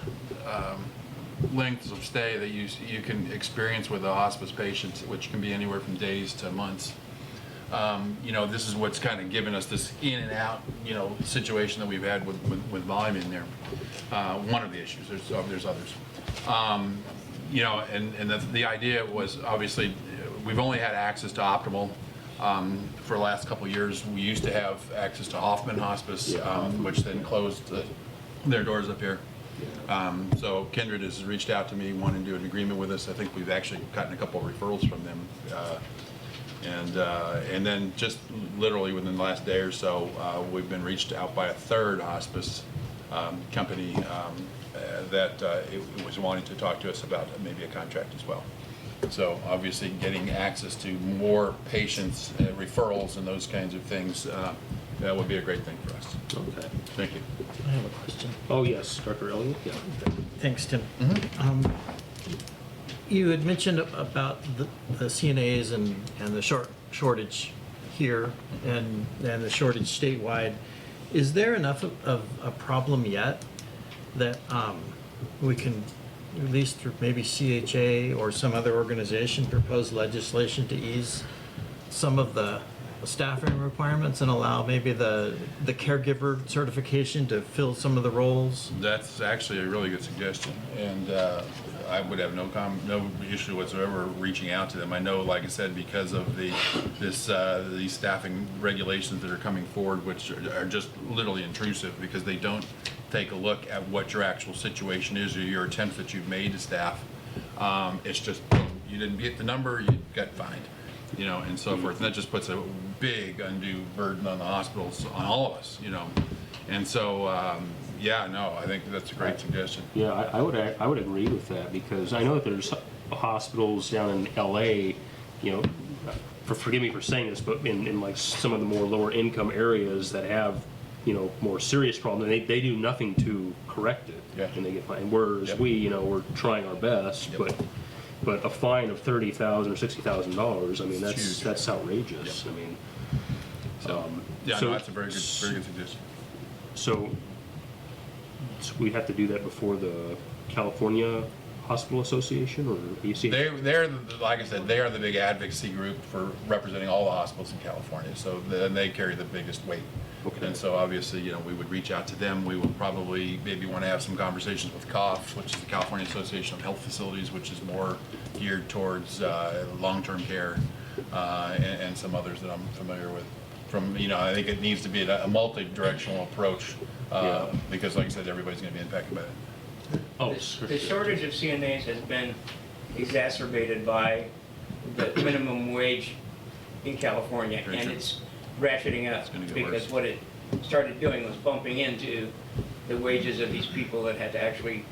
lengths of stay that you can experience with a hospice patient, which can be anywhere from days to months. You know, this is what's kind of given us this in and out, you know, situation that we've had with volume in there. One of the issues. There's others. You know, and the idea was, obviously, we've only had access to Optimal for the last couple of years. We used to have access to Hoffman Hospice, which then closed their doors up here. So Kindred has reached out to me, wanting to do an agreement with us. I think we've actually gotten a couple of referrals from them. And then just literally within the last day or so, we've been reached out by a third hospice company that it was wanting to talk to us about maybe a contract as well. So obviously getting access to more patients, referrals and those kinds of things, that would be a great thing for us. Okay. Thank you. I have a question. Oh, yes, Dr. Elliott? Yeah. Thanks, Tim. You had mentioned about the CNAs and the shortage here and the shortage statewide. Is there enough of a problem yet that we can, at least through maybe CHA or some other organization, propose legislation to ease some of the staffing requirements and allow maybe the caregiver certification to fill some of the roles? That's actually a really good suggestion, and I would have no issue whatsoever reaching out to them. I know, like I said, because of these staffing regulations that are coming forward, which are just literally intrusive, because they don't take a look at what your actual situation is or your attempts that you've made to staff. It's just, you didn't get the number, you got fined, you know, and so forth. And that just puts a big undue burden on the hospitals, on all of us, you know. And so, yeah, no, I think that's a great suggestion. Yeah, I would agree with that, because I know that there's hospitals down in LA, you know, forgive me for saying this, but in like some of the more lower income areas that have, more serious problems, they do nothing to correct it. Yeah. And they get fined, whereas Yep. we, we're trying our best, Yep. but a fine of $30,000 or $60,000, I mean, It's huge. that's outrageous. Yep. I mean, Yeah, so- no, that's a very good suggestion. So we have to do that before the California Hospital Association, or ACH? They're like I said, they are the big advocacy group for representing all the hospitals in California, so they carry the biggest weight. Okay. And so obviously, we would reach out to them. We will probably maybe want to have some conversations with COF, which is the California Association of Health Facilities, which is more geared towards long-term care, and some others that I'm familiar with. I think it needs to be a multi-directional approach, because like I said, everybody's going to be impacted by it. Oh, The shortage of CNAs has been exacerbated by the minimum wage in California, Very and true. it's ratcheting up, gonna get because worse. what it started doing was bumping into the wages of these people that had to actually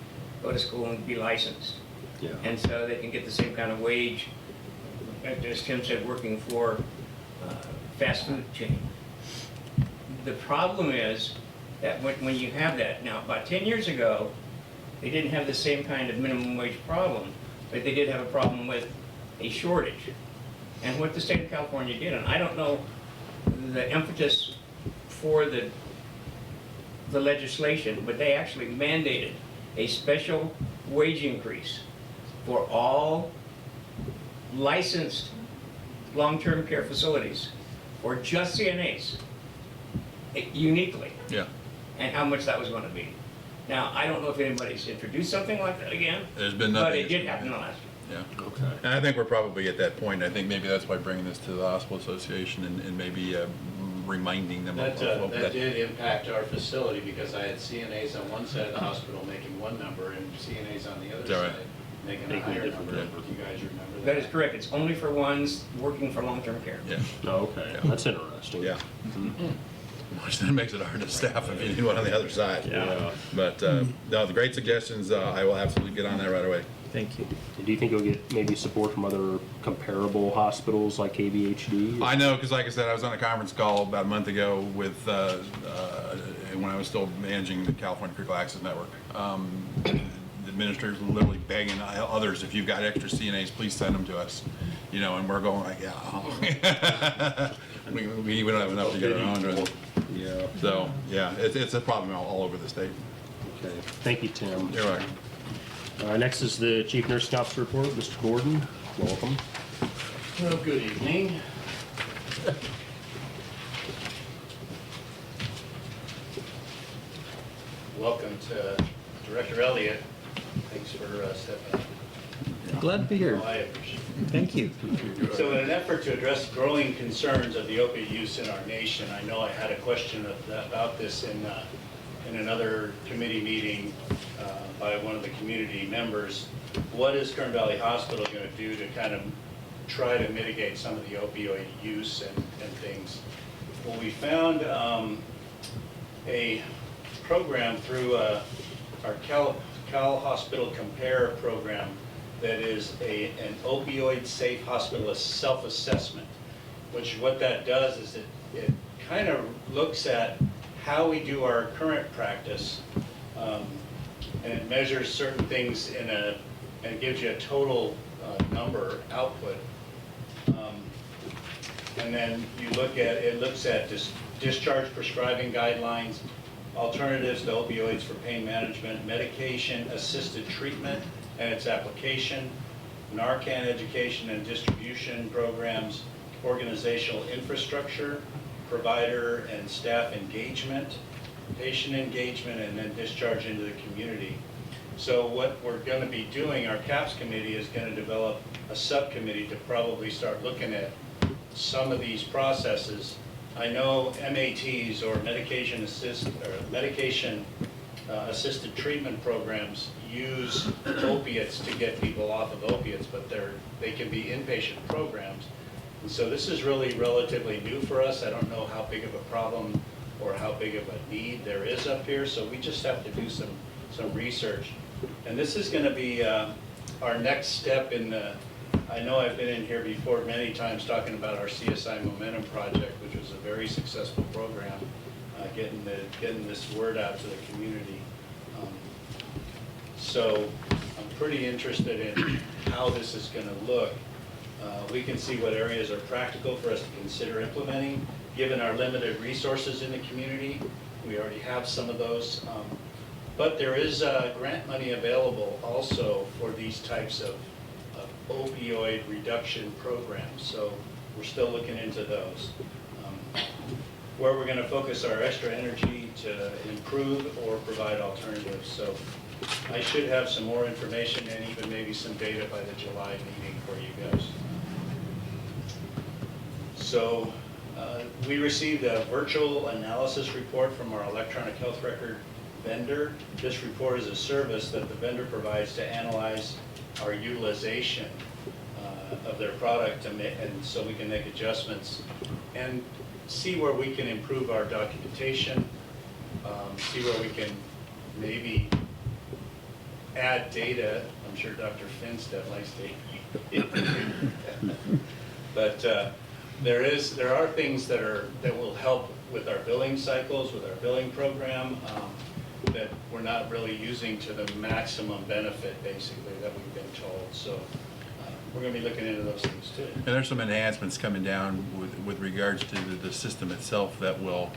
go to school and be licensed. Yeah. And so they can get the same kind of wage, as Tim said, working for fast food chain. The problem is that when you have that, now about 10 years ago, they didn't have the same kind of minimum wage problem, but they did have a problem with a shortage. And what the state of California did, and I don't know the impetus for the legislation, but they actually mandated a special wage increase for all licensed long-term care facilities, or just CNAs, uniquely, Yeah. and how much that was going to be. Now, I don't know if anybody's introduced something like that again, There's been but nothing. it did happen last year. Yeah. Okay. And I think we're probably at that point. I think maybe that's why bringing this to the hospital association and maybe reminding them That of that did impact our facility, because I had CNAs on one side of the hospital making one number and CNAs on the other Is that right? side making a Making a higher different number. number. You guys remember that? That is correct. It's only for ones working for long-term care. Yeah. Oh, okay, that's interesting. Yeah. Which then makes it hard to staff if you need one on the other side. Yeah. But, no, the great suggestions. I will absolutely get on that right away. Thank you. Do you think you'll get maybe support from other comparable hospitals like KVHD? I know, because like I said, I was on a conference call about a month ago with, when I was still managing the California Critical Access Network. The administrators were literally begging others, if you've got extra CNAs, please send them to us. And we're going like, yeah. we don't have enough to get around with. Yeah. So, yeah, it's a problem all over the state. Okay, thank you, Tim. You're right. Next is the Chief Nursing Officer report, Mr. Gordon, welcome. Well, good evening. Welcome to Director Elliott. Thanks for stepping up. Glad to be here. Oh, I appreciate it. Thank you. So in an effort to address growing concerns of the opiate use in our nation, I know I had a question about this in another committee meeting by one of the community members. What is Kern Valley Hospital going to do to kind of try to mitigate some of the opioid use and things? Well, we found a program through our Cal Hospital Compare program that is an opioid safe hospital self-assessment, which what that does is it kind of looks at how we do our current practice, and it measures certain things and it gives you a total number output. And then it looks at discharge prescribing guidelines, alternatives to opioids for pain management, medication-assisted treatment and its application, Narcan education and distribution programs, organizational infrastructure, provider and staff engagement, patient engagement, and then discharge into the community. So what we're going to be doing, our CAPS committee is going to develop a subcommittee to probably start looking at some of these processes. I know MATs, or medication assisted treatment programs, use opiates to get people off of opiates, but they can be inpatient programs. And so this is really relatively new for us. I don't know how big of a problem or how big of a need there is up here, so we just have to do some research. And this is going to be our next step in I know I've been in here before many times talking about our CSI Momentum Project, which was a very successful program, getting this word out to the community. So I'm pretty interested in how this is going to look. We can see what areas are practical for us to consider implementing, given our limited resources in the community. We already have some of those. But there is grant money available also for these types of opioid reduction programs. So we're still looking into those. Where we're going to focus our extra energy to improve or provide alternatives. So I should have some more information and even maybe some data by the July meeting for you guys. So we received a virtual analysis report from our electronic health record vendor. This report is a service that the vendor provides to analyze our utilization of their product, and so we can make adjustments and see where we can improve our documentation, see where we can maybe add data. I'm sure Dr. Finstead likes data. But there are things that will help with our billing cycles, with our billing program, that we're not really using to the maximum benefit, basically, that we've been told. So we're going to be looking into those things too. And there's some enhancements coming down with regards to the system itself that will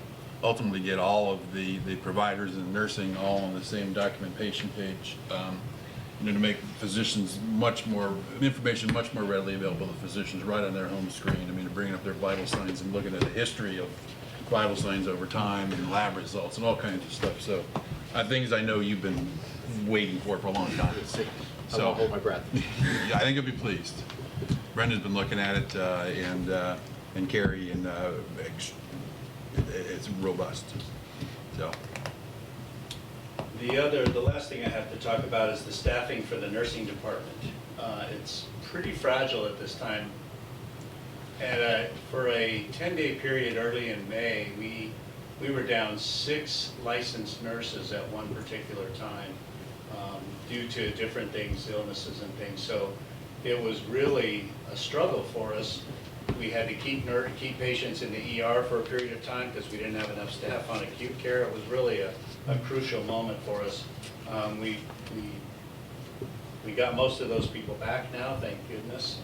ultimately get all of the providers and nursing all on the same documentation page, to make physicians information much more readily available to physicians right on their home screen. I mean, bringing up their vital signs and looking at the history of vital signs over time and lab results and all kinds of stuff. So things I know you've been waiting for a long time. I won't hold my breath. Yeah, I think you'll be pleased. Brenda's been looking at it, and Carrie, and it's robust. So. The last thing I have to talk about is the staffing for the nursing department. It's pretty fragile at this time. And for a 10-day period early in May, we were down 6 licensed nurses at one particular time, due to different things, illnesses and things. So it was really a struggle for us. We had to keep patients in the ER for a period of time because we didn't have enough staff on acute care. It was really a crucial moment for us. We got most of those people back now, thank goodness.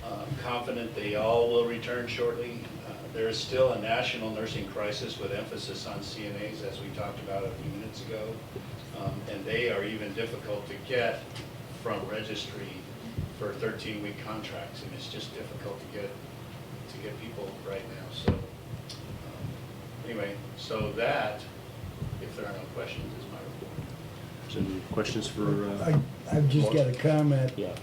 I'm confident they all will return shortly. There is still a national nursing crisis with emphasis on CNAs, as we talked about a few minutes ago. And they are even difficult to get from registry for 13-week contracts, and it's just difficult to get people right now. So anyway, so that, if there are no questions, is my report. Any questions for? I've just got a comment. Yeah.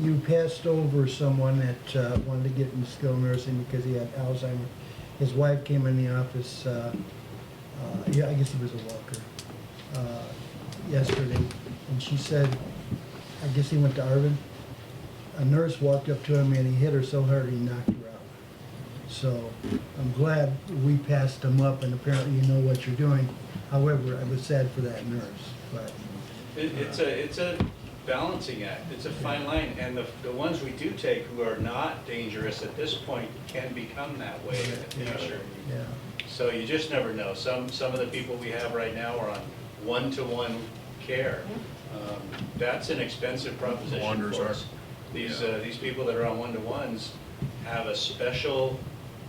You passed over someone that wanted to get in skilled nursing because he had Alzheimer's. His wife came in the office, yeah, I guess he was a walker, yesterday, and she said, I guess he went to Arvin. A nurse walked up to him and he hit her so hard he knocked her out. So I'm glad we passed him up, and apparently you know what you're doing. However, I was sad for that nurse, but. It's a balancing act. It's a fine line, and the ones we do take who are not dangerous at this point can become that way in the future. Yeah. So you just never know. Some of the people we have right now are on one-to-one care. That's an expensive proposition for us. These people that are on one-to-ones have a special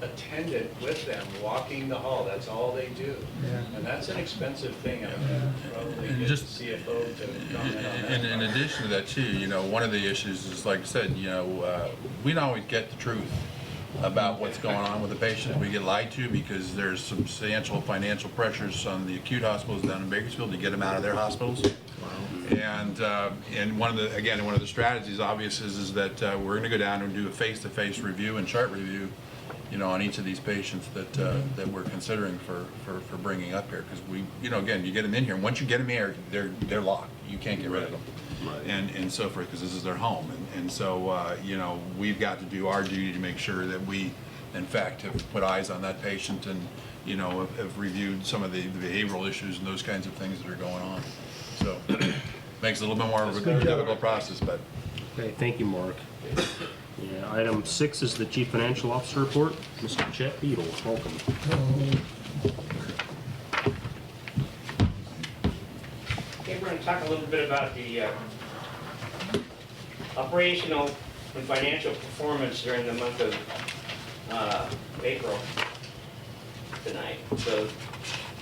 attendant with them walking the hall. That's all they do. Yeah. And that's an expensive thing. I'm going to probably get the CFO to comment on that. And in addition to that too, one of the issues is, like I said, we don't always get the truth about what's going on with the patient. We get lied to because there's substantial financial pressures on the acute hospitals down in Bakersfield to get them out of their hospitals. And one of the strategies, obvious, is that we're going to go down and do a face-to-face review and chart review, on each of these patients that we're considering for bringing up here, because again, you get them in here, and once you get them here, they're locked. You can't get rid of them, and so forth, because this is their home, and so we've got to do our duty to make sure that we, in fact, have put eyes on that patient and have reviewed some of the behavioral issues and those kinds of things that are going on. So makes it a little bit more of a difficult process, but Okay, thank you, Mark. Yeah, item 6 is the Chief Financial Officer report. Mr. Chet Beadle, welcome. Okay, we're going to talk a little bit about the operational and financial performance during the month of April tonight. So,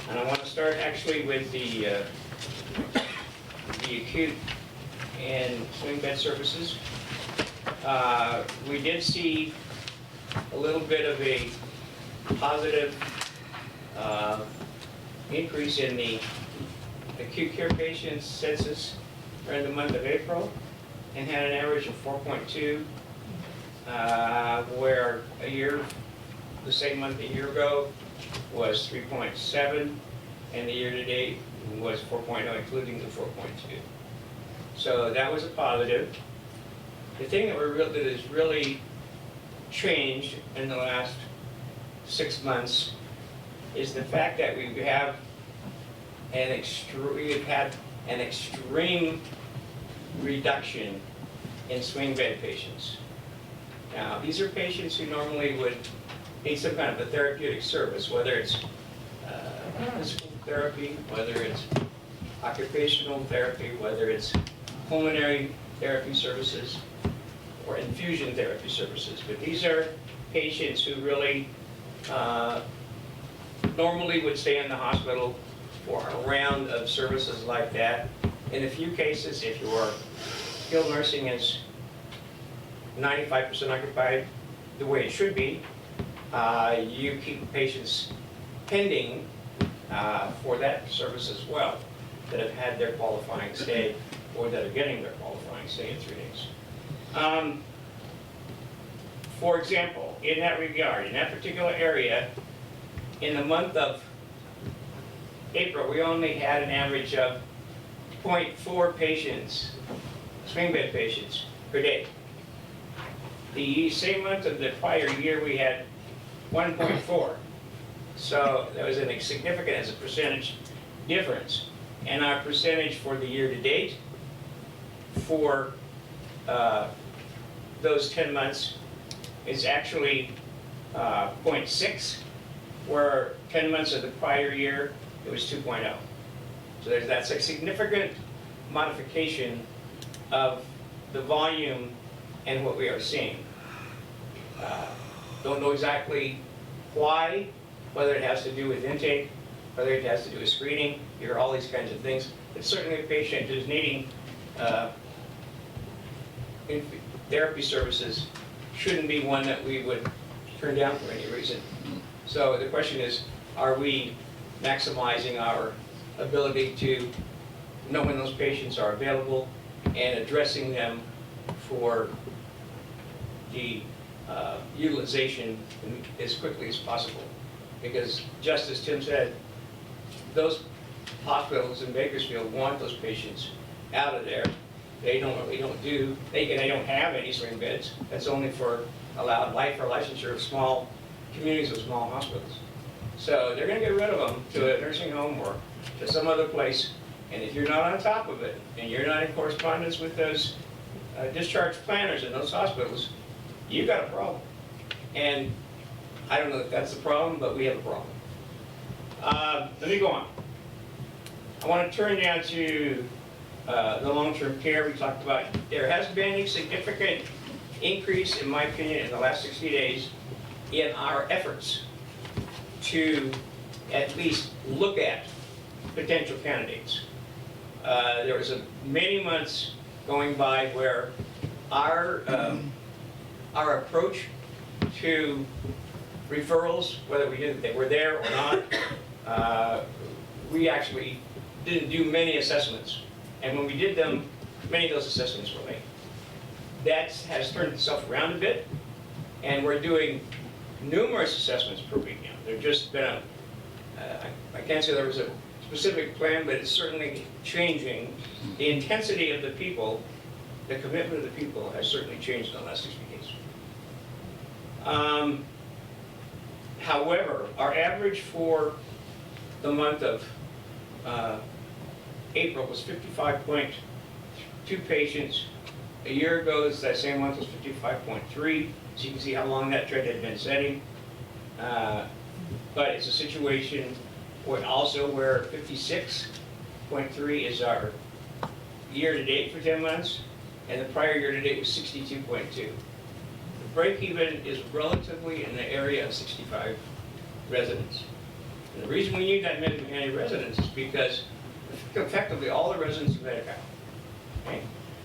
and I want to start actually with the acute and swing bed services. We did see a little bit of a positive increase in the acute care patients census during the month of April, and had an average of 4.2, where the same month a year ago was 3.7, and the year-to-date was 4.0, including the 4.2. So that was a positive. The thing that has really changed in the last 6 months is the fact that we have had an extreme reduction in swing bed patients. Now, these are patients who normally would need some kind of a therapeutic service, whether it's physical therapy, whether it's occupational therapy, whether it's pulmonary therapy services, or infusion therapy services. But these are patients who really normally would stay in the hospital for a round of services like that. In a few cases, if your skilled nursing is 95% occupied the way it should be, you keep patients pending for that service as well, that have had their qualifying stay or that are getting their qualifying stay in 3 days. For example, in that regard, in that particular area, in the month of April, we only had an average of 0.4 patients, swing bed patients, per day. The same month of the prior year, we had 1.4. So there was a significant, as a percentage, difference. And our percentage for the year-to-date for those 10 months is actually 0.6, where 10 months of the prior year, it was 2.0. So that's a significant modification of the volume and what we are seeing. Don't know exactly why, whether it has to do with intake, whether it has to do with screening, you hear all these kinds of things. But certainly a patient who's needing therapy services shouldn't be one that we would turn down for any reason. So the question is, are we maximizing our ability to know when those patients are available and addressing them for the utilization as quickly as possible? Because just as Tim said, those hospitals in Bakersfield want those patients out of there. They don't have any swing beds. That's only for licensure of small communities with small hospitals. So they're going to get rid of them to a nursing home or to some other place. And if you're not on top of it, and you're not in correspondence with those discharge planners in those hospitals, you've got a problem. And I don't know if that's the problem, but we have a problem. Let me go on. I want to turn now to the long-term care. We talked about there has been a significant increase, in my opinion, in the last 60 days in our efforts to at least look at potential candidates. There was many months going by where our approach to referrals, whether we knew that they were there or not, we actually didn't do many assessments. And when we did them, many of those assessments were made. That has turned itself around a bit, and we're doing numerous assessments per week now. There's just been I can't say there was a specific plan, but it's certainly changing. The intensity of the people, the commitment of the people has certainly changed in the last 60 days. However, our average for the month of April was 55.2 patients A year ago, that same month was 55.3, so you can see how long that trend had been setting. But it's a situation where 56.3 is our year-to-date for 10 months, and the prior year-to-date was 62.2. The break-even is relatively in the area of 65 residents. And the reason we need that Medicaid County residents is because effectively all the residents are Medi-Cal. Okay?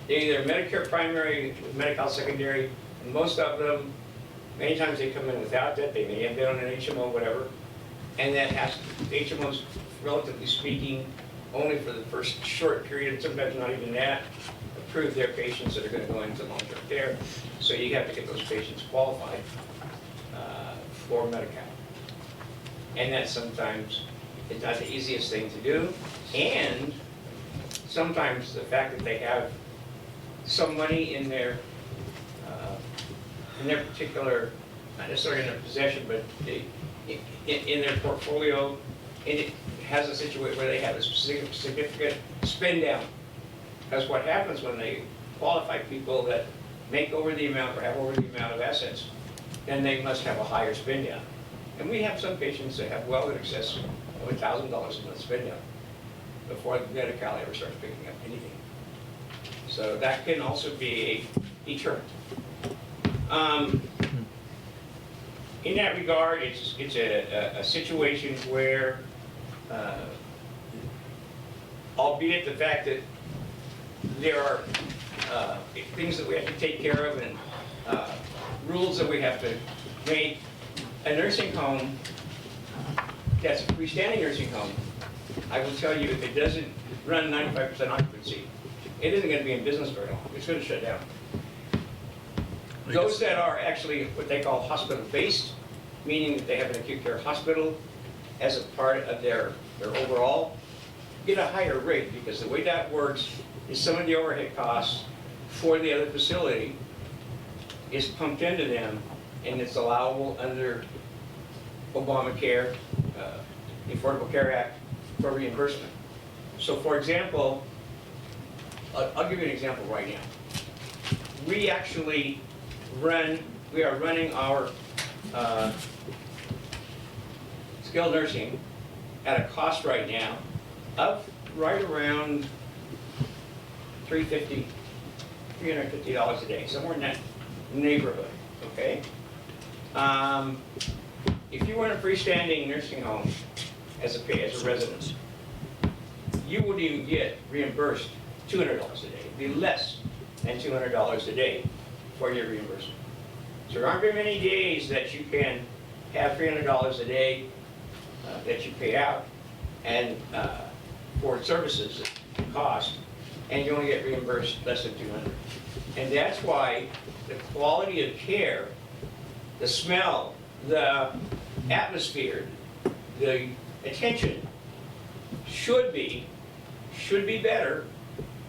They're either Medicare primary, Medi-Cal secondary, and most of them, many times they come in without that, they may have been on an HMO, whatever, and that has, HMOs, relatively speaking, only for the first short period, and sometimes not even that, approve their patients that are going to go into long-term care. So you have to get those patients qualified for Medi-Cal. And that sometimes it's not the easiest thing to do, and sometimes the fact that they have some money in their particular, not necessarily in their possession, but in their portfolio, and it has a situation where they have a significant spend down. Because what happens when they qualify people that make over the amount or have over the amount of assets, then they must have a higher spend down. And we have some patients that have well in excess of $1,000 a month spend down before Medi-Cal ever starts picking up anything. So that can also be a deterrent. In that regard, it's a situation where, albeit the fact that there are things that we have to take care of and rules that we have to make, a nursing home that's a freestanding nursing home, I will tell you, if it doesn't run 95% occupancy, it isn't going to be in business very long. It's going to shut down. Those that are actually what they call hospital-based, meaning that they have an acute care hospital as a part of their overall, get a higher rate, because the way that works is some of the overhead costs for the other facility is pumped into them, and it's allowable under Obamacare, the Affordable Care Act, for reimbursement. So for example, I'll give you an example right now. We actually are running our skilled nursing at a cost right now of right around $350 a day, somewhere in that neighborhood, okay? If you were in a freestanding nursing home as a resident, you wouldn't even get reimbursed $200 a day. It'd be less than $200 a day for your reimbursement. So there aren't very many days that you can have $300 a day that you pay out and for services that cost, and you only get reimbursed less than $200. And that's why the quality of care, the smell, the atmosphere, the attention should be better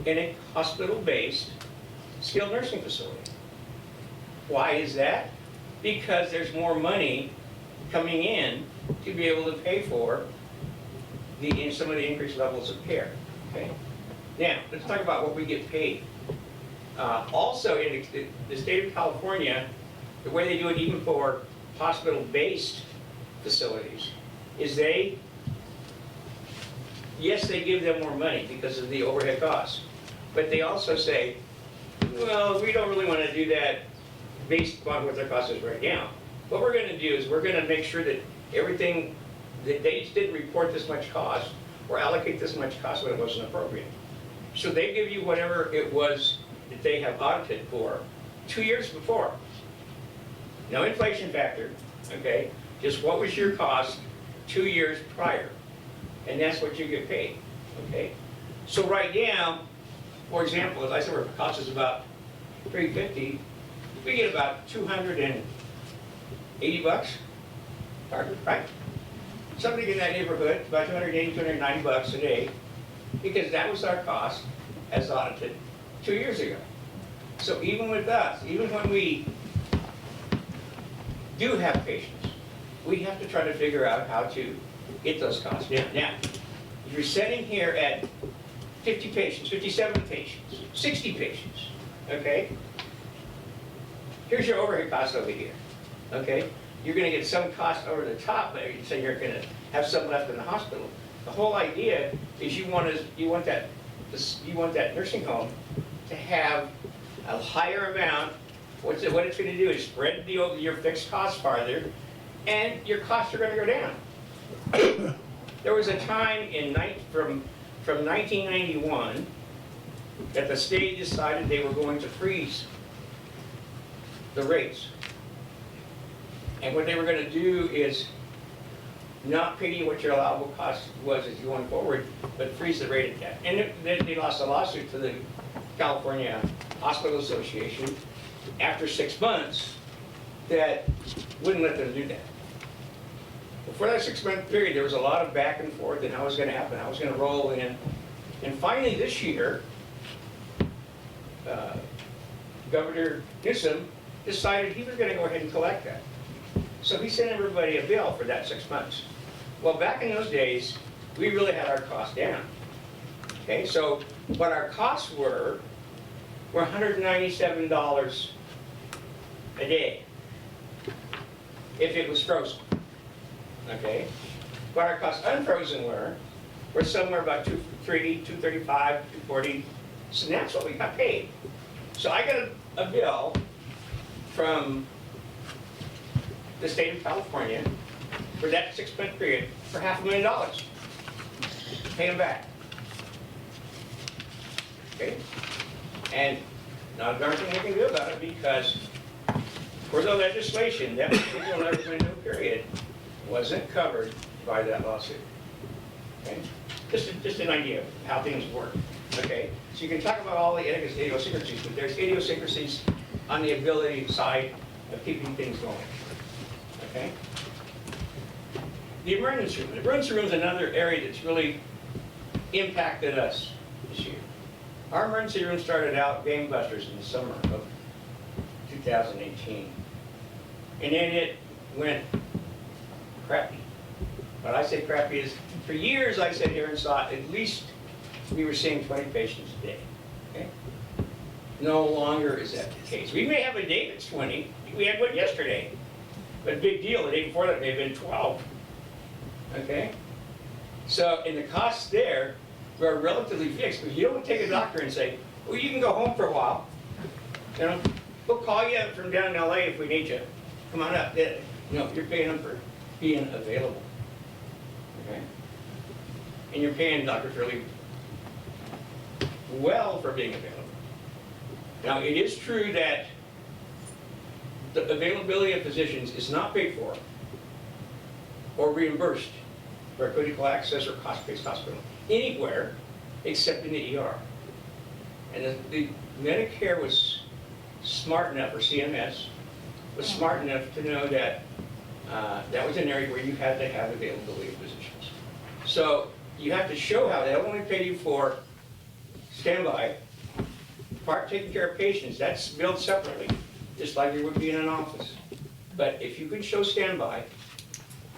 in a hospital-based skilled nursing facility. Why is that? Because there's more money coming in to be able to pay for some of the increased levels of care. Okay. Now let's talk about what we get paid. Also, in the state of California, the way they do it even for hospital-based facilities is yes, they give them more money because of the overhead costs, but they also say, well, we don't really want to do that based upon what their cost is right now. What we're going to do is we're going to make sure that everything, that they didn't report this much cost or allocate this much cost when it wasn't appropriate. So they give you whatever it was that they have audited for 2 years before. No inflation factor, okay? Just what was your cost 2 years prior? And that's what you get paid, okay? So right now, for example, as I said, our cost is about $350, we get about $280, right? Something in that neighborhood, about $280, $290 a day, because that was our cost as audited 2 years ago. So even with us, even when we do have patients, we have to try to figure out how to get those costs down. Now, if you're sitting here at 50 patients, 57 patients, 60 patients, okay? Here's your overhead cost over here, okay? You're gonna get some cost over the top, but you say you're gonna have some left in the hospital. The whole idea is you want that nursing home to have a higher amount. What it's gonna do is spread your fixed costs farther, and your costs are gonna go down. There was a time from 1991 that the state decided they were going to freeze the rates. And what they were going to do is not pay you what your allowable cost was as you went forward, but freeze the rate at that. And they lost a lawsuit to the California Hospital Association after 6 months that wouldn't let them do that. For that 6-month period, there was a lot of back and forth and how it was going to happen, how it was going to roll in. And finally this year, Governor Newsom decided he was going to go ahead and collect that. So he sent everybody a bill for that 6 months. Well, back in those days, we really had our costs down. Okay, so what our costs were $197 a day if it was frozen. Okay, what our costs unfrozen were somewhere about $230, $235, $240. So that's what we got paid. So I got a bill from the state of California for that 6-month period for $500,000. Pay them back. Okay? And not a darn thing they can do about it because for the legislation, that particular window period wasn't covered by that lawsuit. Okay? Just an idea of how things work. Okay? So you can talk about all the idiosyncrasies, but there's idiosyncrasies on the ability side of keeping things going. Okay? The emergency room. The emergency room is another area that's really impacted us this year. Our emergency room started out gangbusters in the summer of 2018. And then it went crappy. What I say crappy is, for years I sat here and saw at least we were seeing 20 patients a day. Okay? No longer is that the case. We may have a day that's 20. We had one yesterday. But big deal, the day before that may have been 12. Okay? So, and the costs there were relatively fixed, because you don't take a doctor and say, well, you can go home for a while. You know, we'll call you from down in LA if we need you. Come on up. You know, you're paying them for being available. Okay? And you're paying Dr. Fairley well for being available. Now, it is true that the availability of physicians is not paid for or reimbursed for critical access or cost-based hospital anywhere except in the ER. And the Medicare was smart enough, or CMS was smart enough to know that that was an area where you had to have availability of physicians. So you have to show how they'll only pay you for standby, part taking care of patients, that's billed separately, just like it would be in an office. But if you can show standby,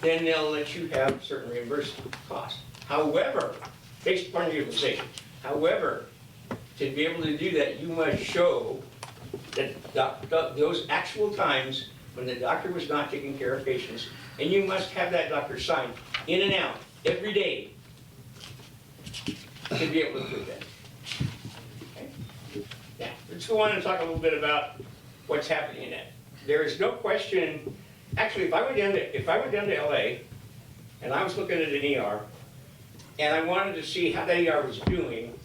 then they'll let you have certain reimbursed costs. However, based upon your utilization. However, to be able to do that, you must show that those actual times when the doctor was not taking care of patients, and you must have that doctor sign in and out every day to be able to prove that. Okay? Now, let's go on and talk a little bit about what's happening in that. There is no question. Actually, if I went down to LA and I was looking at an ER and I wanted to see how that ER was doing,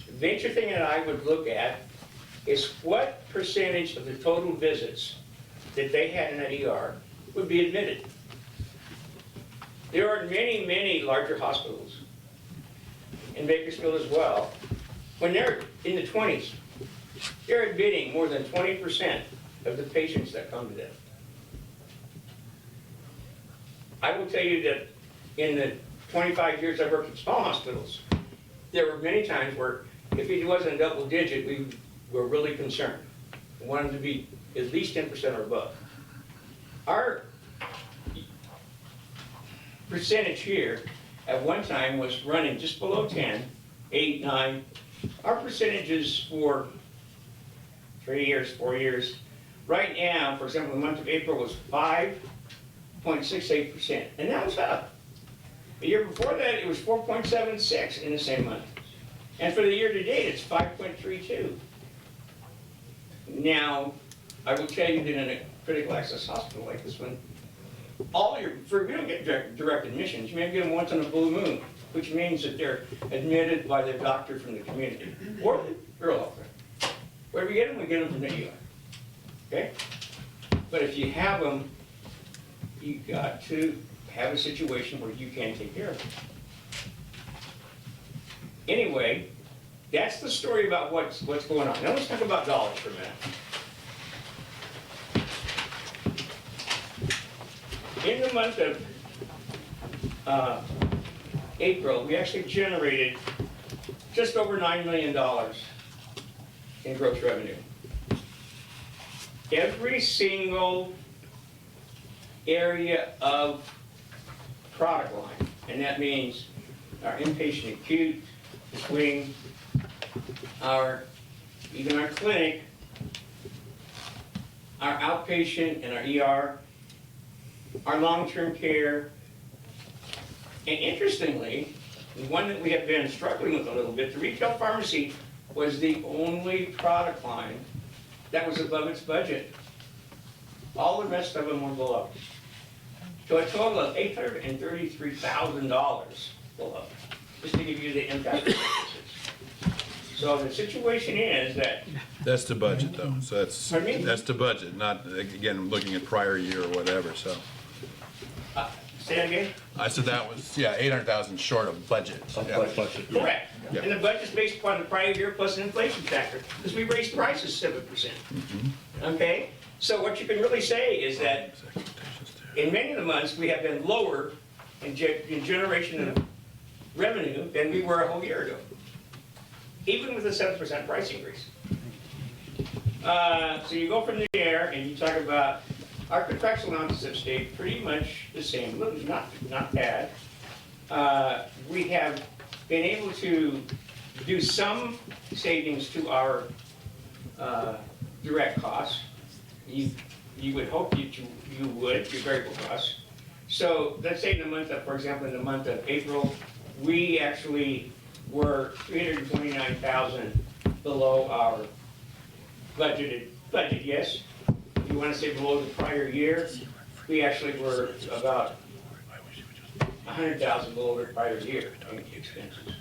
the major thing that I would look at is what percentage of the total visits that they had in that ER would be admitted. There are many, many larger hospitals, in Bakersfield as well, when they're in the 20s, they're admitting more than 20% of the patients that come to them. I will tell you that in the 25 years I've worked in small hospitals, there were many times where if it wasn't a double digit, we were really concerned. We wanted to be at least 10% or above. Our percentage here at one time was running just below 10, 8, 9. Our percentages for 3 years, 4 years. Right now, for example, the month of April was 5.68%, and that was up. The year before that, it was 4.76 in the same month. And for the year to date, it's 5.32. Now, I will tell you that in a critical access hospital like this one, we don't get direct admissions. You may get them once on a blue moon, which means that they're admitted by their doctor from the community or the rural health care. Where we get them from the ER. Okay? But if you have them, you got to have a situation where you can take care of them. Anyway, that's the story about what's going on. Now let's talk about dollars for a minute. In the month of April, we actually generated just over $9 million in gross revenue. Every single area of product line, and that means our inpatient acute, swing, even our clinic, our outpatient and our ER, our long-term care, and interestingly, the one that we have been struggling with a little bit, the retail pharmacy was the only product line that was above its budget. All the rest of them were below. So a total of $833,000 below, just to give you the impact of this. So the situation is that... That's the budget, though, so that's, Pardon me? that's the budget, not, again, looking at prior year or whatever, so. Say that again? I said that was, yeah, 800,000 short of budget. Yeah. Correct. Yeah. And the budget's based upon the prior year plus an inflation factor, because we raised prices 7%. Okay? So what you can really say is that in many of the months, we have been lower in generation of revenue than we were a whole year ago, even with a 7% price increase. So you go from there and you talk about our contractual allowances have stayed pretty much the same, not bad. We have been able to do some savings to our direct costs. You would hope that you would, your variable costs. So let's say in the month of, for example, in the month of April, we actually were $329,000 below our budget, yes. If you want to say below the prior year, we actually were about $100,000 below the prior year in expenses.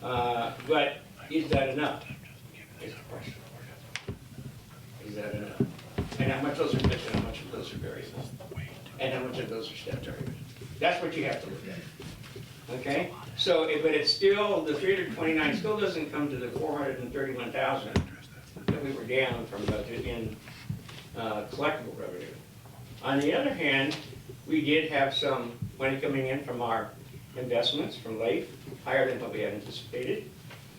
But is that enough? Is the question. Is that enough? And how much those are fixed and how much of those are variable? And how much of those are statutory? That's what you have to look at. Okay? So, but it's still, the 329 still doesn't come to the 431,000 that we were down from budget in collectible revenue. On the other hand, we did have some money coming in from our investments from LAIF, higher than what we had anticipated.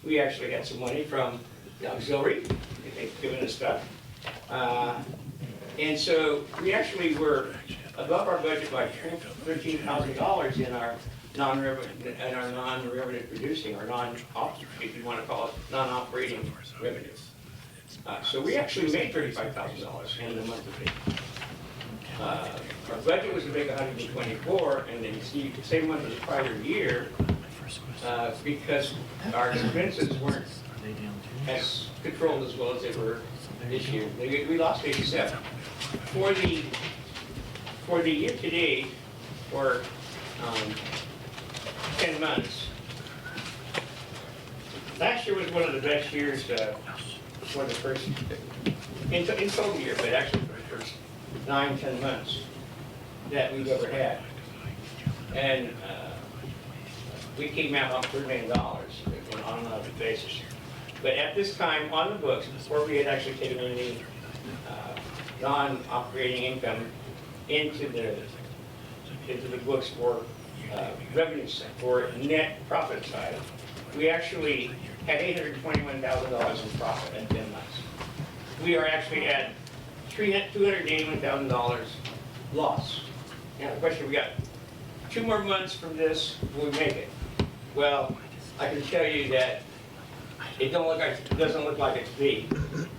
We actually had some money from the auxiliary, they've given us stuff. And so we actually were above our budget by $13,000 in our non-revenue producing, or if you want to call it, non-operating revenue. So we actually made $35,000 in the month of April. Our budget was a big 124, and then the same month as the prior year, because our expenses weren't as controlled as well as they were this year. We lost 87. For the year to date, for 10 months, last year was one of the best years for the first, in total year, but actually for the first 9-10 months that we've ever had. And we came out on $3 million on an annual basis. But at this time, on the books, before we had actually taken any non-operating income into the books for revenue side, for net profit side, we actually had $821,000 in profit in 10 months. We are actually at $281,000 loss. Now the question, we got 2 more months from this, will we make it? Well, I can tell you that it doesn't look like it's be.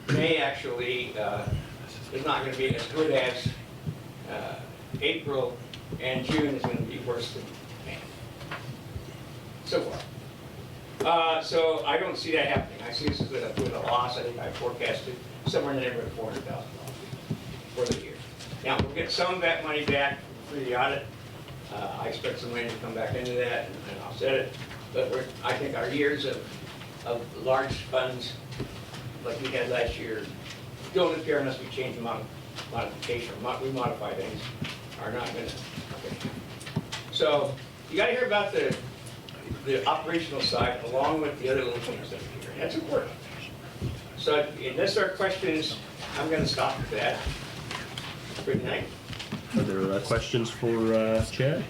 May actually is not going to be as good as April, and June is going to be worse than May. So far. So I don't see that happening. I see this as with a loss. I think I forecasted somewhere in the neighborhood of $400,000 for the year. Now, we'll get some of that money back through the audit. I expect some money to come back into that and offset it. But I think our years of large funds, like we had last year, don't appear unless we change the modification, we modify things, are not going to. Okay. So you got to hear about the operational side along with the other little things that we hear. That's important. So unless there are questions, I'm going to stop with that. Good night. Are there questions for Chad?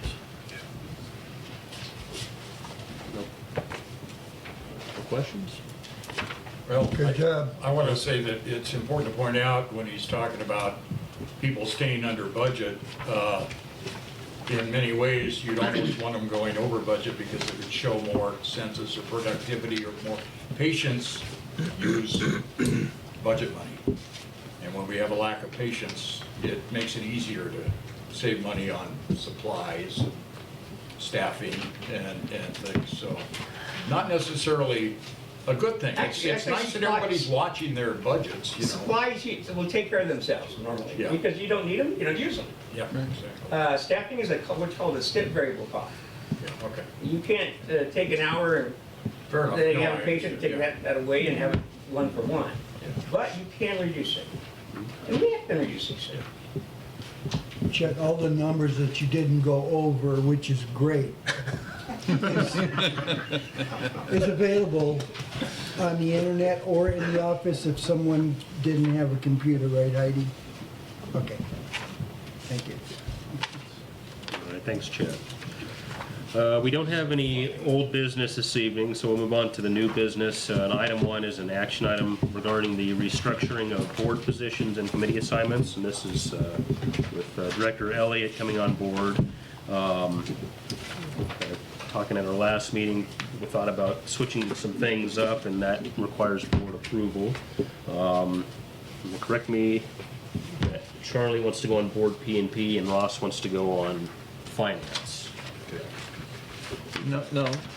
No. No questions? Well, Good job. I want to say that it's important to point out when he's talking about people staying under budget, in many ways, you don't always want them going over budget because it would show more census or productivity or more patients use budget money. And when we have a lack of patience, it makes it easier to save money on supplies, staffing, and things. So not necessarily a good thing. It's nice that everybody's watching their budgets, you know. Supplies will take care of themselves normally. Yeah. Because you don't need them, you don't use them. Yeah, exactly. Staffing is what's called a stiff variable cost. Yeah, okay. You can't take an hour and Fair enough. then No, have a I patient, understand, take that away and have it 1 for 1. But you can reduce it. And we have been reducing it. Check all the numbers that you didn't go over, which is great. It's available on the internet or in the office if someone didn't have a computer, right, Heidi? Okay. Thank you. All right, thanks, Chad. We don't have any old business this evening, so we'll move on to the new business. And item 1 is an action item regarding the restructuring of board positions and committee assignments. And this is with Director Elliott coming on board. Talking at our last meeting, we thought about switching some things up, and that requires board approval. Correct me, Charlie wants to go on board P&P, and Ross wants to go on finance. No.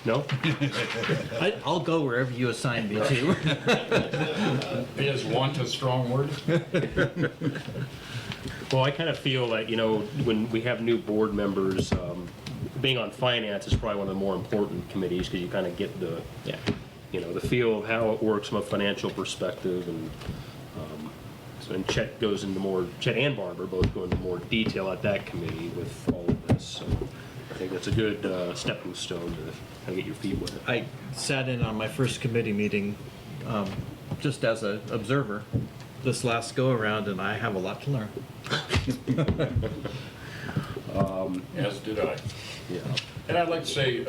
No? I'll go wherever you assign me to. Is want a strong word? Well, I kind of feel like, when we have new board members, being on finance is probably one of the more important committees because you kind of get the feel of how it works from a financial perspective, and Chet and Barbara both go into more detail at that committee with all of this. So I think that's a good stepping stone to kind of get your feet wet. I sat in on my first committee meeting just as an observer this last go around, and I have a lot to learn. As did I. Yeah. And I'd like to say,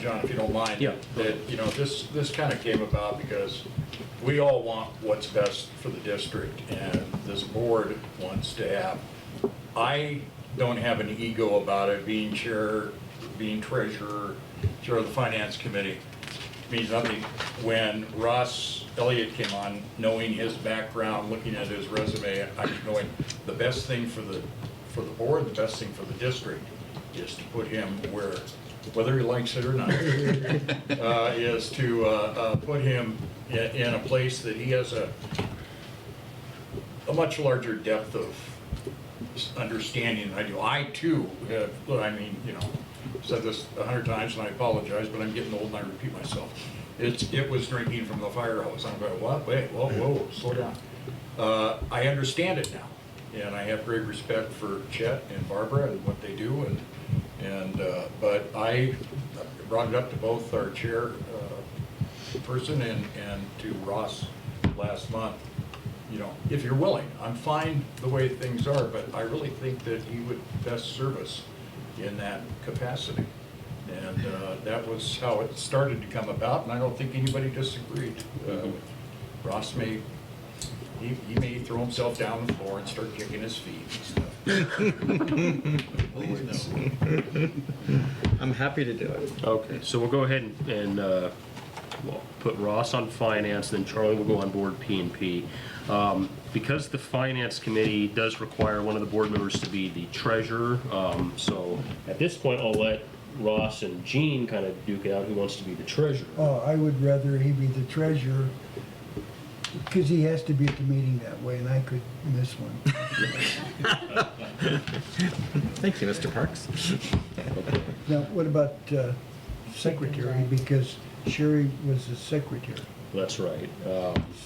John, if you don't mind, Yeah. that, this kind of came about because we all want what's best for the district, and this board wants to have. I don't have an ego about it, being chair, being treasurer, chair of the finance committee, means nothing. When Ross Elliott came on, knowing his background, looking at his resume, I'm going, the best thing for the board, the best thing for the district is to put him where, whether he likes it or not, is to put him in a place that he has a much larger depth of understanding than I do. I too have, said this 100 times and I apologize, but I'm getting old and I repeat myself. It was drinking from the fire hose. I'm going, what? Wait, whoa, slow down. I understand it now, and I have great respect for Chet and Barbara and what they do, but I brought it up to both our chair person and to Ross last month. If you're willing, I'm fine the way things are, but I really think that he would best serve us in that capacity. And that was how it started to come about, and I don't think anybody disagreed. Ross may throw himself down on the floor and start kicking his feet and stuff. I'm happy to do it. Okay, so we'll go ahead and we'll put Ross on finance, then Charlie will go on board P&P. Because the finance committee does require one of the board members to be the treasurer, so at this point, I'll let Ross and Jean kind of duke it out who wants to be the treasurer. Oh, I would rather he be the treasurer, because he has to be at the meeting that way, and I could miss one. Thank you, Mr. Parks. Now, what about secretary, because Sherry was the secretary, That's right.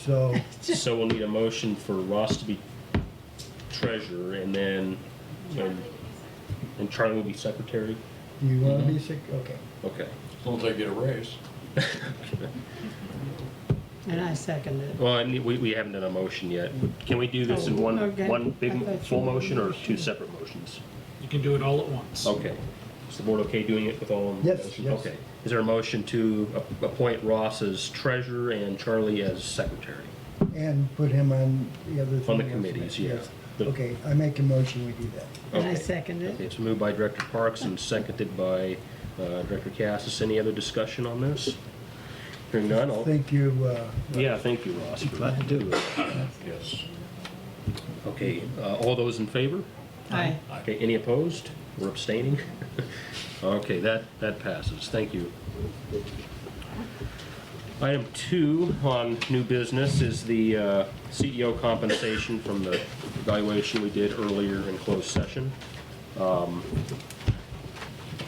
so, So we'll need a motion for Ross to be treasurer, and then, and Charlie will be secretary? do you want to be okay. Okay. As long as I get a raise. And I second it. Well, and we haven't done a motion yet. Can we do this in Oh, okay. one I big thought full you motion or wanted to. two separate motions? You can do it all at once. Okay. Is the board okay doing it with all of them? Yes, yes. Okay. Is there a motion to appoint Ross as treasurer and Charlie as secretary? And put him on the other thing. On the committees, yeah. The- Okay, I make a motion, we do that. And I Okay. second it. Okay, it's moved by Director Parks and seconded by Director Cassis. Any other discussion on this? Hearing none, all... Thank you, Yeah, thank you, Ross. Glad to do it. Yes. Okay, all those in favor? Aye. Okay, any opposed or abstaining? Okay, that passes. Thank you. Item 2 on new business is the CEO compensation from the evaluation we did earlier in closed session.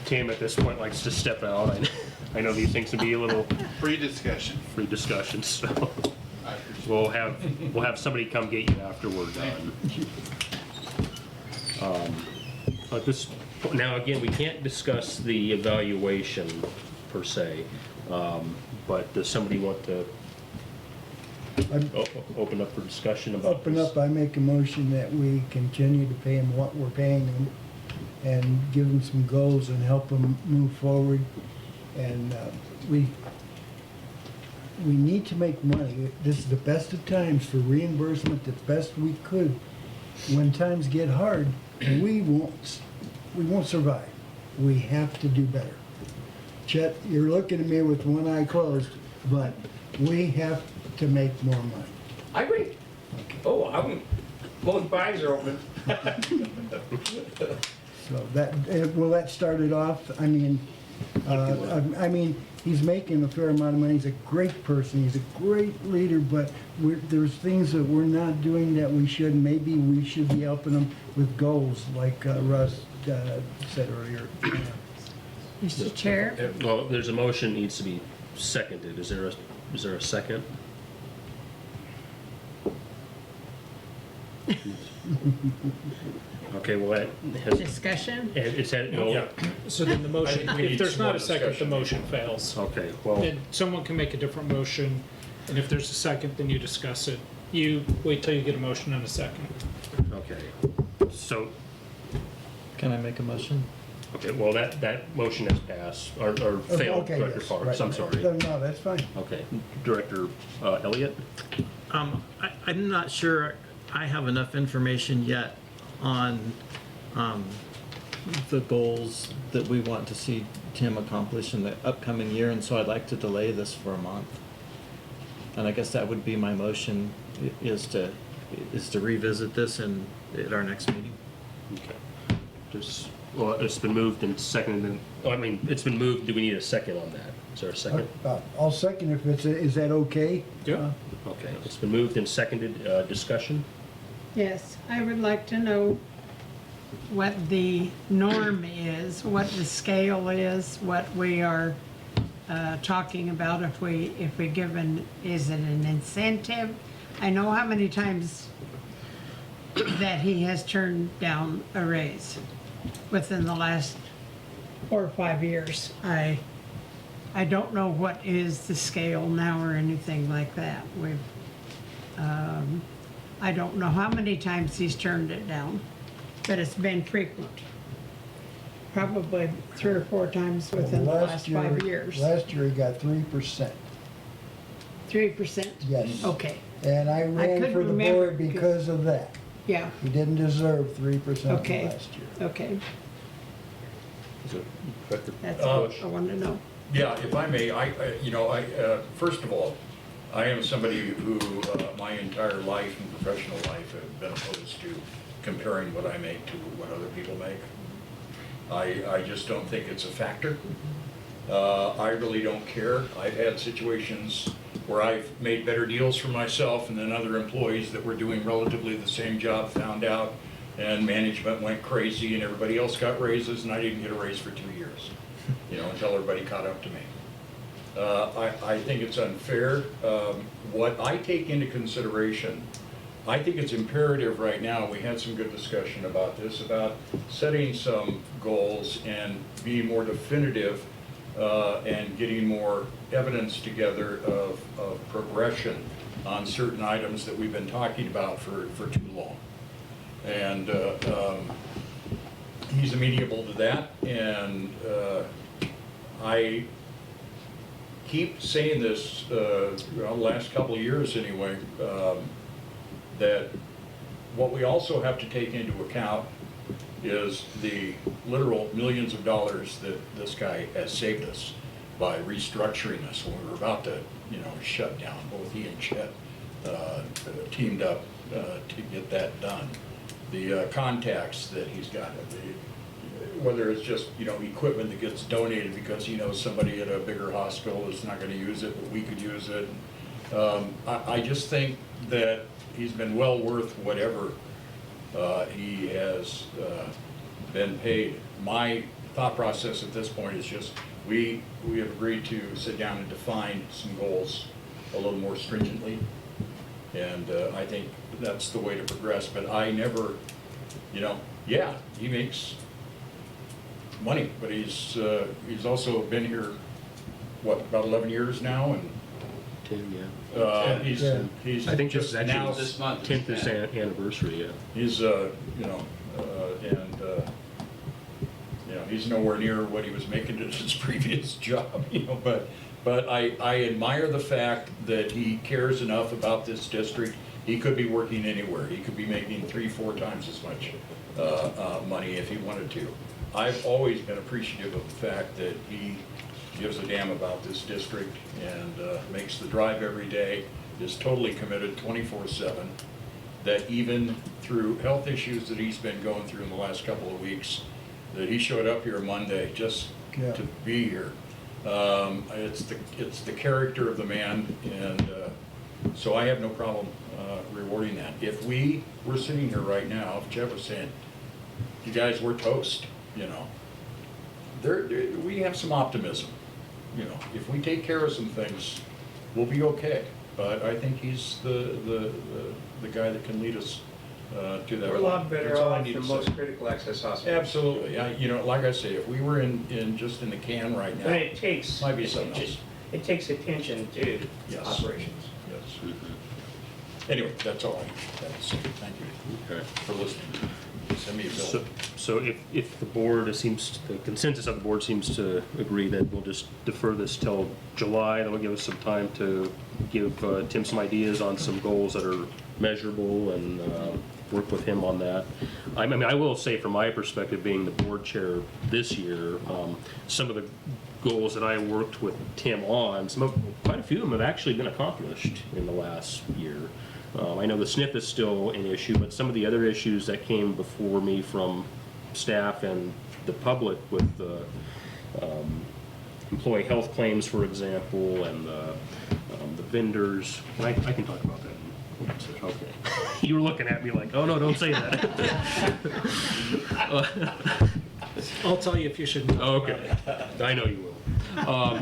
Tim at this point likes to step out. I know these things can be a little Free discussion. free discussion, so I appreciate we'll have somebody come get you after we're done. At this now, again, we can't discuss the evaluation per se, but does somebody want to open up for discussion about open this? up, I make a motion that we continue to pay him what we're paying him and give him some goals and help him move forward. And we need to make money. This is the best of times for reimbursement, the best we could. When times get hard, and we won't survive. We have to do better. Chet, you're looking at me with one eye closed, but we have to make more money. I agree. Oh, I'm, both eyes are open. So that, well, that started off, I mean, he's making a fair amount of money, he's a great person, he's a great leader, but there's things that we're not doing that we should. Maybe we should be helping him with goals, like Russ said earlier. Mr. Chair? Well, there's a motion needs to be seconded. Is there a second? Okay, well, that has, Discussion? it's had, no, Yeah. So then the motion, I think we if need there's some not more a second, the discussion. motion fails. okay, well, And someone can make a different motion, and if there's a second, then you discuss it. You wait till you get a motion and a second. okay. So, Can I make a motion? okay, well, that motion has passed, or failed, Okay, Director yes, Parks, right. I'm sorry. No, that's fine. Okay, Director Elliott? I'm not sure I have enough information yet on the goals that we want to see Tim accomplish in the upcoming year, and so I'd like to delay this for a month. And I guess that would be my motion, is to revisit this at our next meeting. Okay. Well, it's been moved and seconded, it's been moved, do we need a second on that? Is there a second? I'll second if is that okay? Yeah. Okay, it's been moved and seconded, discussion? Yes, I would like to know what the norm is, what the scale is, what we are talking about, if we give is it an incentive? I know how many times that he has turned down a raise within the last 4 or 5 years. I don't know what is the scale now or anything like that. I don't know how many times he's turned it down, but it's been frequent. Probably 3 or 4 times within the last 5 years. Last year he got 3%. 3%? Yes. Okay, And I ran couldn't for the remember board because of that. yeah, He didn't deserve 3% Okay. last year. okay. Is it Director That's all Bush? I wanted to know. Yeah, if I may, first of all, I am somebody who, my entire life and professional life have been opposed to comparing what I make to what other people make. I just don't think it's a factor. I really don't care. I've had situations where I've made better deals for myself and then other employees that were doing relatively the same job found out, and management went crazy and everybody else got raises and I didn't get a raise for 2 years, until everybody caught up to me. I think it's unfair. What I take into consideration, I think it's imperative right now, we had some good discussion about this, about setting some goals and being more definitive and getting more evidence together of progression on certain items that we've been talking about for too long. And he's amenable to that, and I keep saying this, the last couple of years anyway, that what we also have to take into account is the literal millions of dollars that this guy has saved us by restructuring us when we were about to, shut down. Both he and Chet teamed up to get that done. The contacts that he's got, whether it's just, equipment that gets donated because he knows somebody at a bigger hospital is not going to use it, but we could use it. I just think that he's been well worth whatever he has been paid. My thought process at this point is just, we have agreed to sit down and define some goals a little more stringently. And I think that's the way to progress, but I never, yeah, he makes money, but he's also been here, what, about 11 years now, and 10, yeah. He's I think just this is now actually this month. 10th anniversary, yeah. He's he's nowhere near what he was making at his previous job, but I admire the fact that he cares enough about this district. He could be working anywhere. He could be making 3-4 times as much money if he wanted to. I've always been appreciative of the fact that he gives a damn about this district and makes the drive every day, is totally committed 24/7, that even through health issues that he's been going through in the last couple of weeks, that he showed up here Monday just to be here. It's the character of the man, and so I have no problem rewarding that. If we were sitting here right now, if Jeff was saying, you guys, we're toast, we have some optimism. If we take care of some things, we'll be okay. But I think he's the guy that can lead us to that. We're a lot better That's all I off need than to most say. critical access hospitals. Absolutely. Like I say, if we were just in the can right now, But it takes, might be something else. it takes attention to Yes. operations. Yes. Anyway, that's all I have to say. Thank you for listening. Send me a bill. So if the board the consensus of the board seems to agree that we'll just defer this till July, that will give us some time to give Tim some ideas on some goals that are measurable and work with him on that. I mean, I will say from my perspective, being the board chair this year, some of the goals that I worked with Tim on, quite a few of them have actually been accomplished in the last year. I know the SNF is still an issue, but some of the other issues that came before me from staff and the public with employee health claims, for example, and the vendors. I can talk about that. Okay. You were looking at me like, oh no, don't say that. I'll tell you if you should. Okay, I know you will.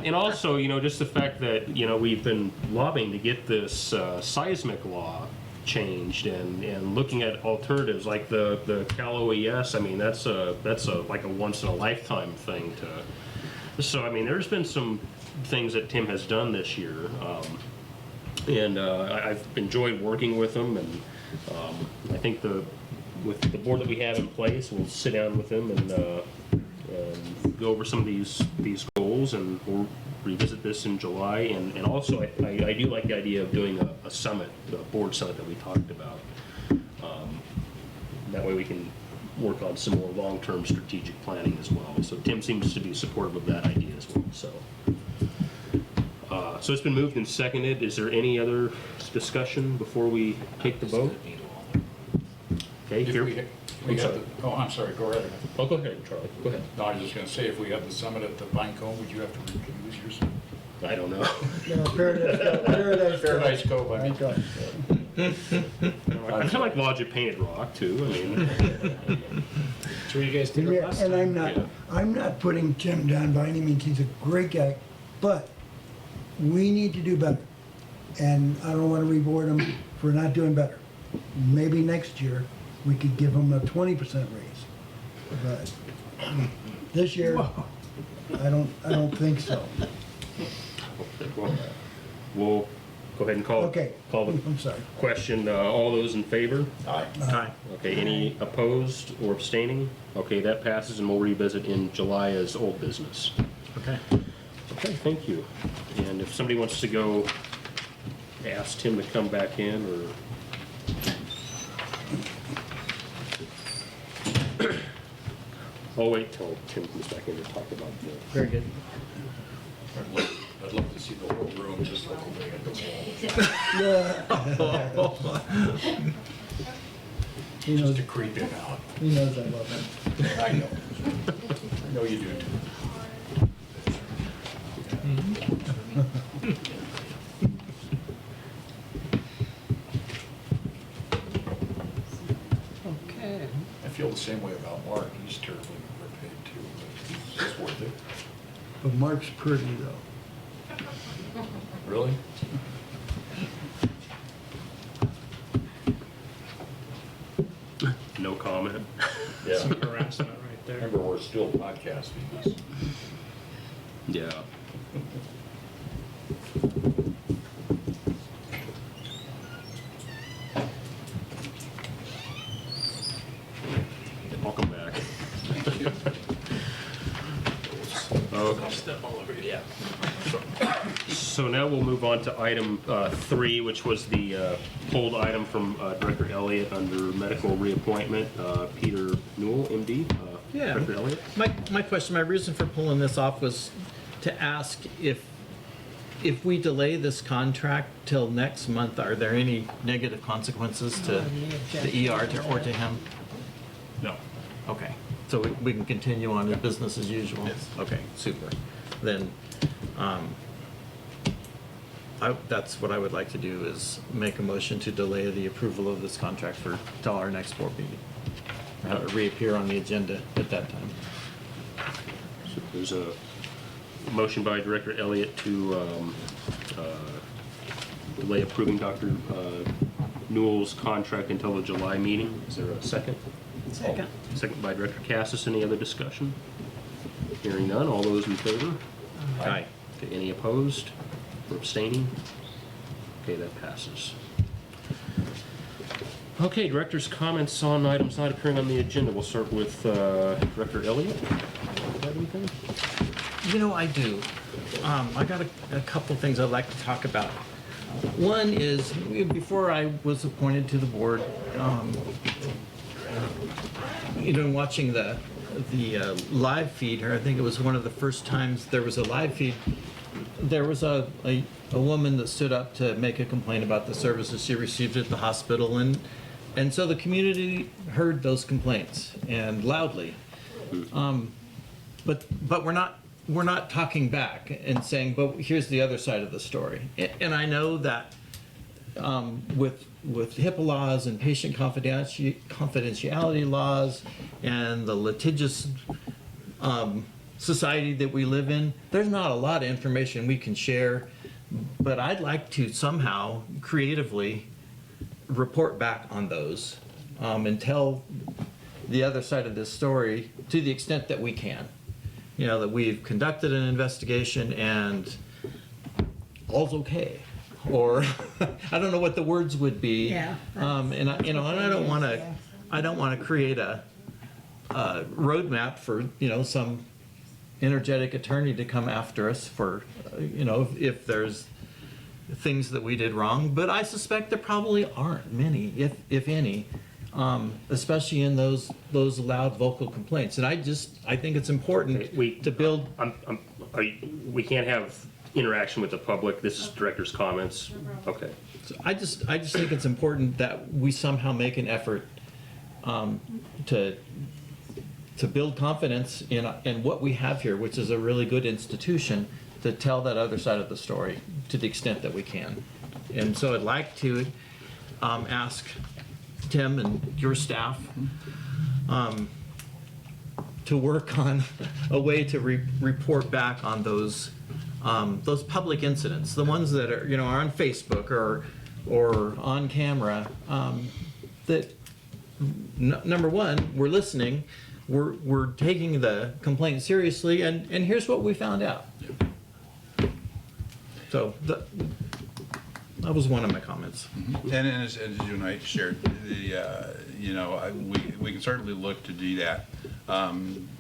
And also, just the fact that, we've been lobbying to get this seismic law changed and looking at alternatives like the Cal OES. I mean, that's like a once in a lifetime thing so I mean, there's been some things that Tim has done this year. And I've enjoyed working with him, and I think with the board that we have in place, we'll sit down with him and go over some of these goals, and we'll revisit this in July. And also, I do like the idea of doing a summit, a board summit that we talked about. That way we can work on some more long-term strategic planning as well. So Tim seems to be supportive of that idea as well, so. So it's been moved and seconded. Is there any other discussion before we take the vote? Okay, If here. we I'm have sorry. the- Oh, I'm sorry, go ahead. Oh, go ahead, Charlie, go ahead. No, I was just gonna say, if we have the summit at the Pinecone, would you have to recuse yourself? I don't know. No, Paradise Cove. I mean. I kind of like Lodge at Painted Rock, too, I mean. Sure you guys did it Yeah, last and time. I'm not putting Tim down by any means, he's a great guy, but we need to do better. And I don't wanna reward him for not doing better. Maybe next year, we could give him a 20% raise. But this year, I don't think so. We'll go ahead and call Okay. the I'm sorry. question. All those in favor? Aye. Aye. Okay, any opposed or abstaining? Okay, that passes, and we'll revisit in July as old business. Okay. Okay, thank you. And if somebody wants to go ask Tim to come back in, or... I'll wait till Tim comes back in to talk about the... Very good. I'd love to see the whole room just like the way it looks. He knows, Just to creep in out. he knows I love him. I know. I know you do too. Okay. I feel the same way about Mark. He's terribly underpaid too, but it's worth it. But Mark's pretty though. Really? No comment. Yeah. Some harassment right there. Remember, we're still podcasting this. Yeah. Welcome back. Okay. Step all over you, yeah. So now we'll move on to item 3, which was the pulled item from Director Elliott under medical reappointment, Peter Newell, MD. Yeah. Director Elliott? My question, my reason for pulling this off was to ask if we delay this contract till next month, are there any negative consequences to the ER or to him? No. Okay, so we can continue on with business as usual? Yes. Okay, super. Then, that's what I would like to do, is make a motion to delay the approval of this contract till our next board meeting. Have it reappear on the agenda at that time. So there's a motion by Director Elliott to delay approving Dr. Newell's contract until the July meeting. Is there a second? Second. Second by Director Cassis. Any other discussion? Hearing none. All those in favor? Aye. Okay, any opposed or abstaining? Okay, that passes. Okay, Director's comments on items not appearing on the agenda. We'll start with Director Elliott. Have anything? You know, I do. I got a couple things I'd like to talk about. One is, before I was appointed to the board, watching the live feed here, I think it was one of the first times there was a live feed. There was a woman that stood up to make a complaint about the services she received at the hospital, and so the community heard those complaints, and loudly. But we're not talking back and saying, but here's the other side of the story. And I know that with HIPAA laws and patient confidentiality laws and the litigious society that we live in, there's not a lot of information we can share, but I'd like to somehow creatively report back on those and tell the other side of this story to the extent that we can. That we've conducted an investigation and all's okay. Or I don't know what the words would be. Yeah. And I don't want to create a roadmap for some energetic attorney to come after us for if there's things that we did wrong. But I suspect there probably aren't many, if any. especially in those loud vocal complaints. And I think it's important to build. We can't have interaction with the public. This is director's comments. Okay. So I just think it's important that we somehow make an effort to build confidence in what we have here, which is a really good institution, to tell that other side of the story to the extent that we can. And so I'd like to ask Tim and your staff to work on a way to report back on those public incidents, the ones that are are on Facebook or on camera. That number one, we're listening, we're taking the complaint seriously, and here's what we found out. So that was one of my comments. And as you and I shared, we can certainly look to do that.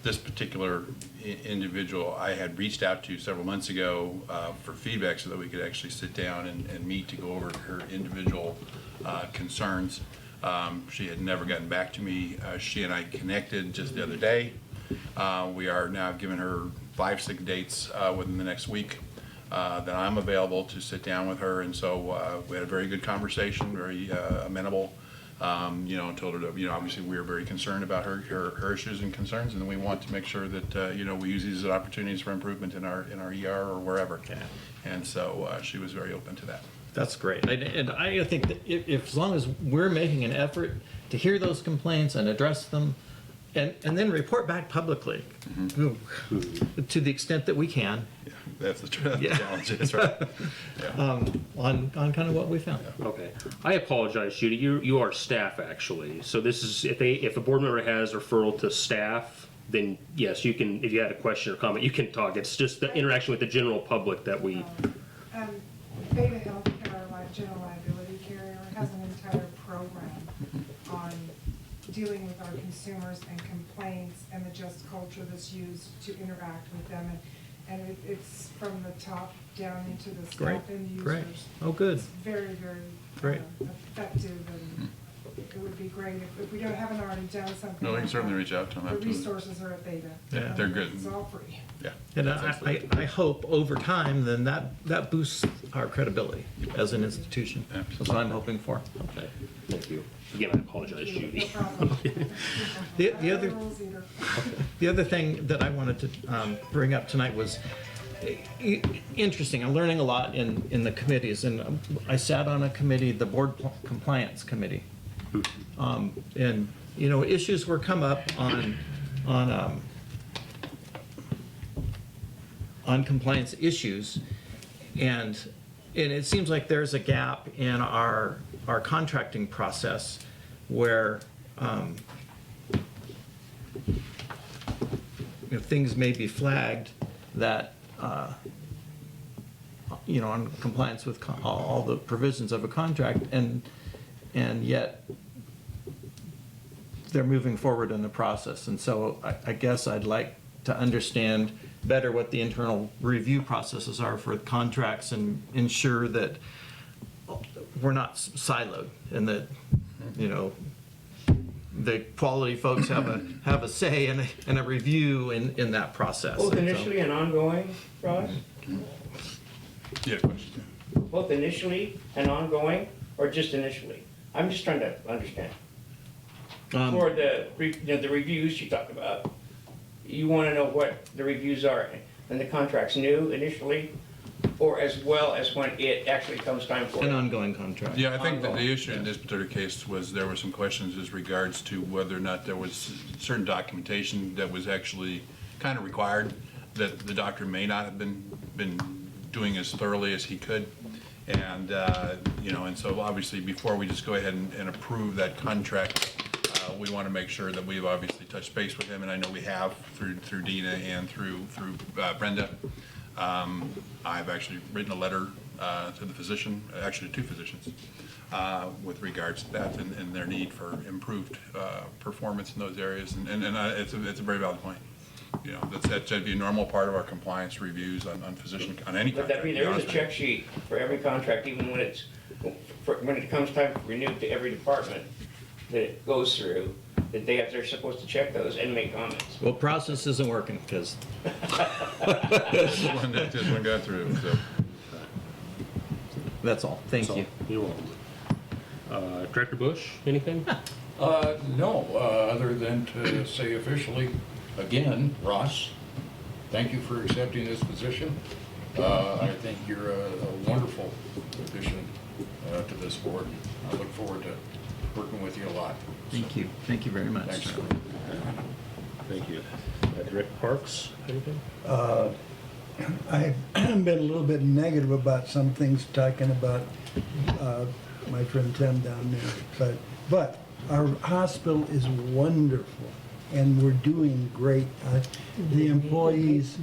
This particular individual I had reached out to several months ago for feedback so that we could actually sit down and meet to go over her individual concerns. She had never gotten back to me. She and I connected just the other day. We are now giving her 5-6 dates within the next week that I'm available to sit down with her, and so we had a very good conversation, very amenable. And told her that obviously we are very concerned about her issues and concerns, and we want to make sure that we use these as opportunities for improvement in our ER or wherever. Okay. And so she was very open to that. That's great. And I think that if as long as we're making an effort to hear those complaints and address them, and then report back publicly to the extent that we can. Yeah, that's the challenge. That's right. Yeah. On kind of what we found. Okay. I apologize, Judy. You are staff, actually. So this is, if a board member has referral to staff, then yes, you can, if you had a question or comment, you can talk. It's just the interaction with the general public that we... Beta Healthcare, general liability carrier, has an entire program on dealing with our consumers and complaints and the just culture that's used to interact with them. And it's from the top down into the staff and users. Great. Oh, good. It's very, very Great. Effective, and it would be great if we haven't already done something. No, we can like certainly that. reach out to them. The Absolutely. resources are at Beta. Yeah, they're good. It's all free. Yeah. And I hope over time then that boosts our credibility as an institution. Absolutely. That's what I'm hoping for. Okay. Thank you. Again, I apologize, Judy. No problem. The other thing that I wanted to bring up tonight was interesting. I'm learning a lot in the committees, and I sat on a committee, the Board Compliance Committee, and issues were come up on compliance issues, and it seems like there's a gap in our contracting process where things may be flagged that on compliance with all the provisions of a contract, and yet they're moving forward in the process. And so I guess I'd like to understand better what the internal review processes are for contracts and ensure that we're not siloed and that the quality folks have a say and a review in that process. Both initially and ongoing, Ross? Yeah, question. Both initially and ongoing, or just initially? I'm just trying to understand. For the reviews you talk about, you want to know what the reviews are, and the contract's new initially, or as well as when it actually comes time for An it? ongoing contract. Yeah, I think that the issue in this particular case was there were some questions as regards to whether or not there was certain documentation that was actually kind of required that the doctor may not have been doing as thoroughly as he could. And, and so obviously before we just go ahead and approve that contract, we want to make sure that we've obviously touched base with him, and I know we have through Dina and through Brenda. I've actually written a letter to the physician, actually two physicians, with regards to that and their need for improved performance in those areas. And it's a very valid point. That should be a normal part of our compliance reviews on physician, on any Would contract. that be, there is a check sheet for every contract, even when it comes time to renew to every department? that it goes through, that they're supposed to check those and make comments. Well, process isn't working, because This one got through, so. that's all. Thank you. You're welcome. Director Bush, anything? No, other than to say officially, again, Ross, thank you for accepting this position. I think you're a wonderful addition to this board. I look forward to working with you a lot. Thank you. Thank you very much. Thanks. Thank you. Director Parks, anything? I've been a little bit negative about some things, talking about my friend Tim down there. But our hospital is wonderful, and we're doing great. The employees,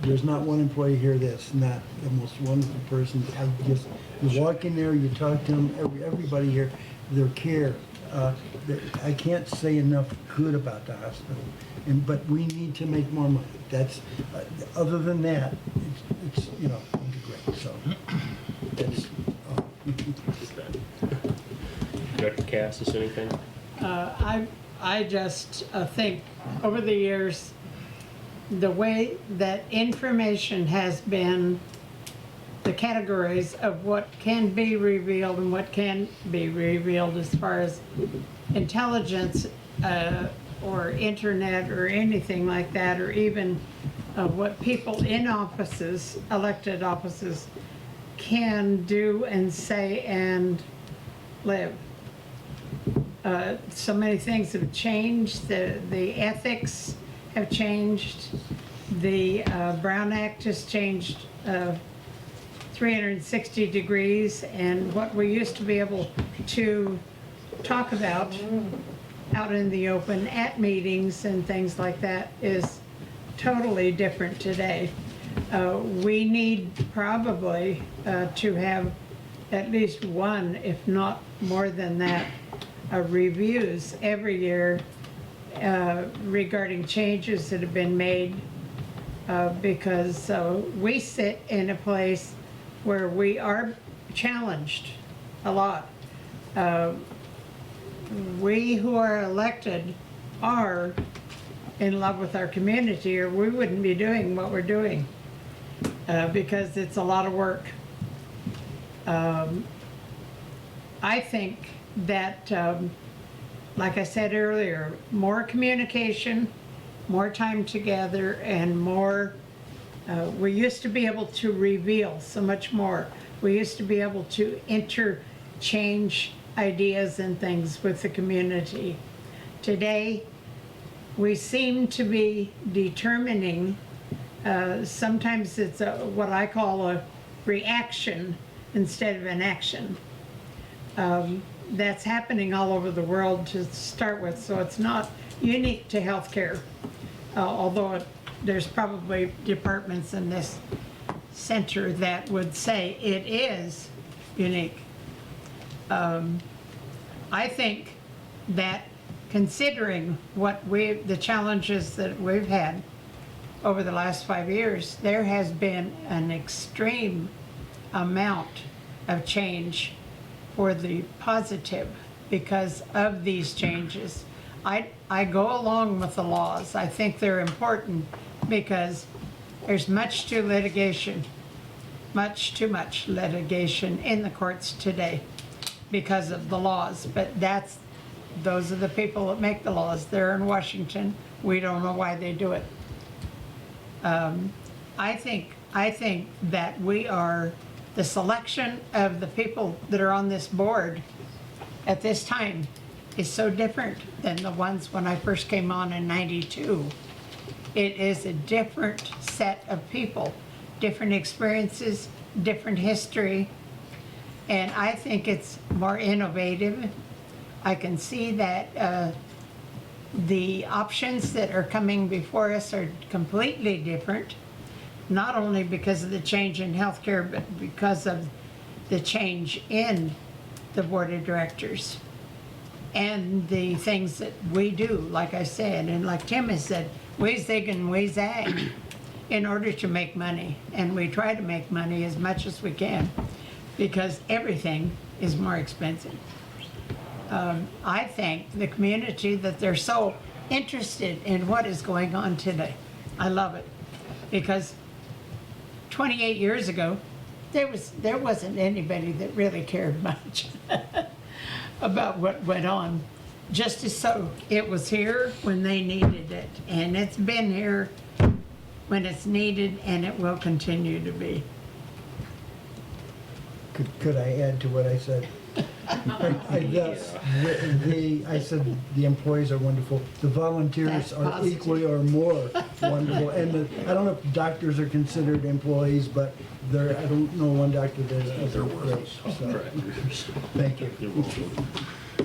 there's not one employee here that's not the most wonderful person. You walk in there, you talk to them, everybody here, their care. I can't say enough good about the hospital, but we need to make more money. That's, other than that, it's it'll be great, so. That's all. Director Cassis, anything? I just think over the years, the way that information has been, the categories of what can be revealed and what can be revealed as far as intelligence or internet or anything like that, or even what people in offices, elected offices, can do and say and live. So many things have changed. The ethics have changed. The Brown Act has changed 360 degrees, and what we used to be able to talk about out in the open at meetings and things like that is totally different today. We need probably to have at least one, if not more than that, reviews every year regarding changes that have been made, because we sit in a place where we are challenged a lot. We who are elected are in love with our community, or we wouldn't be doing what we're doing, because it's a lot of work. I think that, like I said earlier, more communication, more time together, and more, we used to be able to reveal so much more. We used to be able to interchange ideas and things with the community. Today, we seem to be determining, sometimes it's what I call a reaction instead of an action. That's happening all over the world to start with, so it's not unique to healthcare, although there's probably departments in this center that would say it is unique. I think that considering the challenges that we've had over the last 5 years, there has been an extreme amount of change for the positive because of these changes. I go along with the laws. I think they're important because there's much too much litigation in the courts today because of the laws. But those are the people that make the laws. They're in Washington. We don't know why they do it. I think that we are, the selection of the people that are on this board at this time is so different than the ones when I first came on in '92. It is a different set of people, different experiences, different history, and I think it's more innovative. I can see that the options that are coming before us are completely different, not only because of the change in healthcare, but because of the change in the board of directors and the things that we do, like I said, and like Tim has said, we zig and we zag in order to make money. And we try to make money as much as we can because everything is more expensive. I thank the community that they're so interested in what is going on today. I love it, because 28 years ago, there wasn't anybody that really cared much about what went on. Just as so, it was here when they needed it, and it's been here when it's needed, and it will continue to be. Could I add to what I said? Yes, I said the employees are wonderful. The volunteers That's are positive. equally or more wonderful. And I don't know if doctors are considered employees, but I don't know one doctor that is great. So, thank you. You're welcome.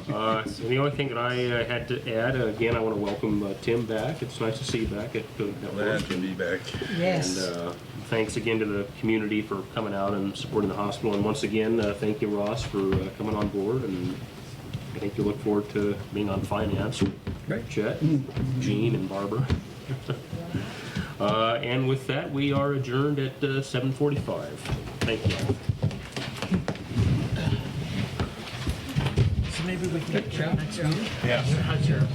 And the only thing that I had to add, again, I want to welcome Tim back. It's nice to see you back at Glad to be back. Yes. And thanks again to the community for coming out and supporting the hospital. And once again, thank you, Ross, for coming on board. And I think you look forward to being on finance with Chet, Gene, and Barbara. And with that, we are adjourned at 7:45. Thank you. So maybe we can get Chair next week? Yeah. Chair,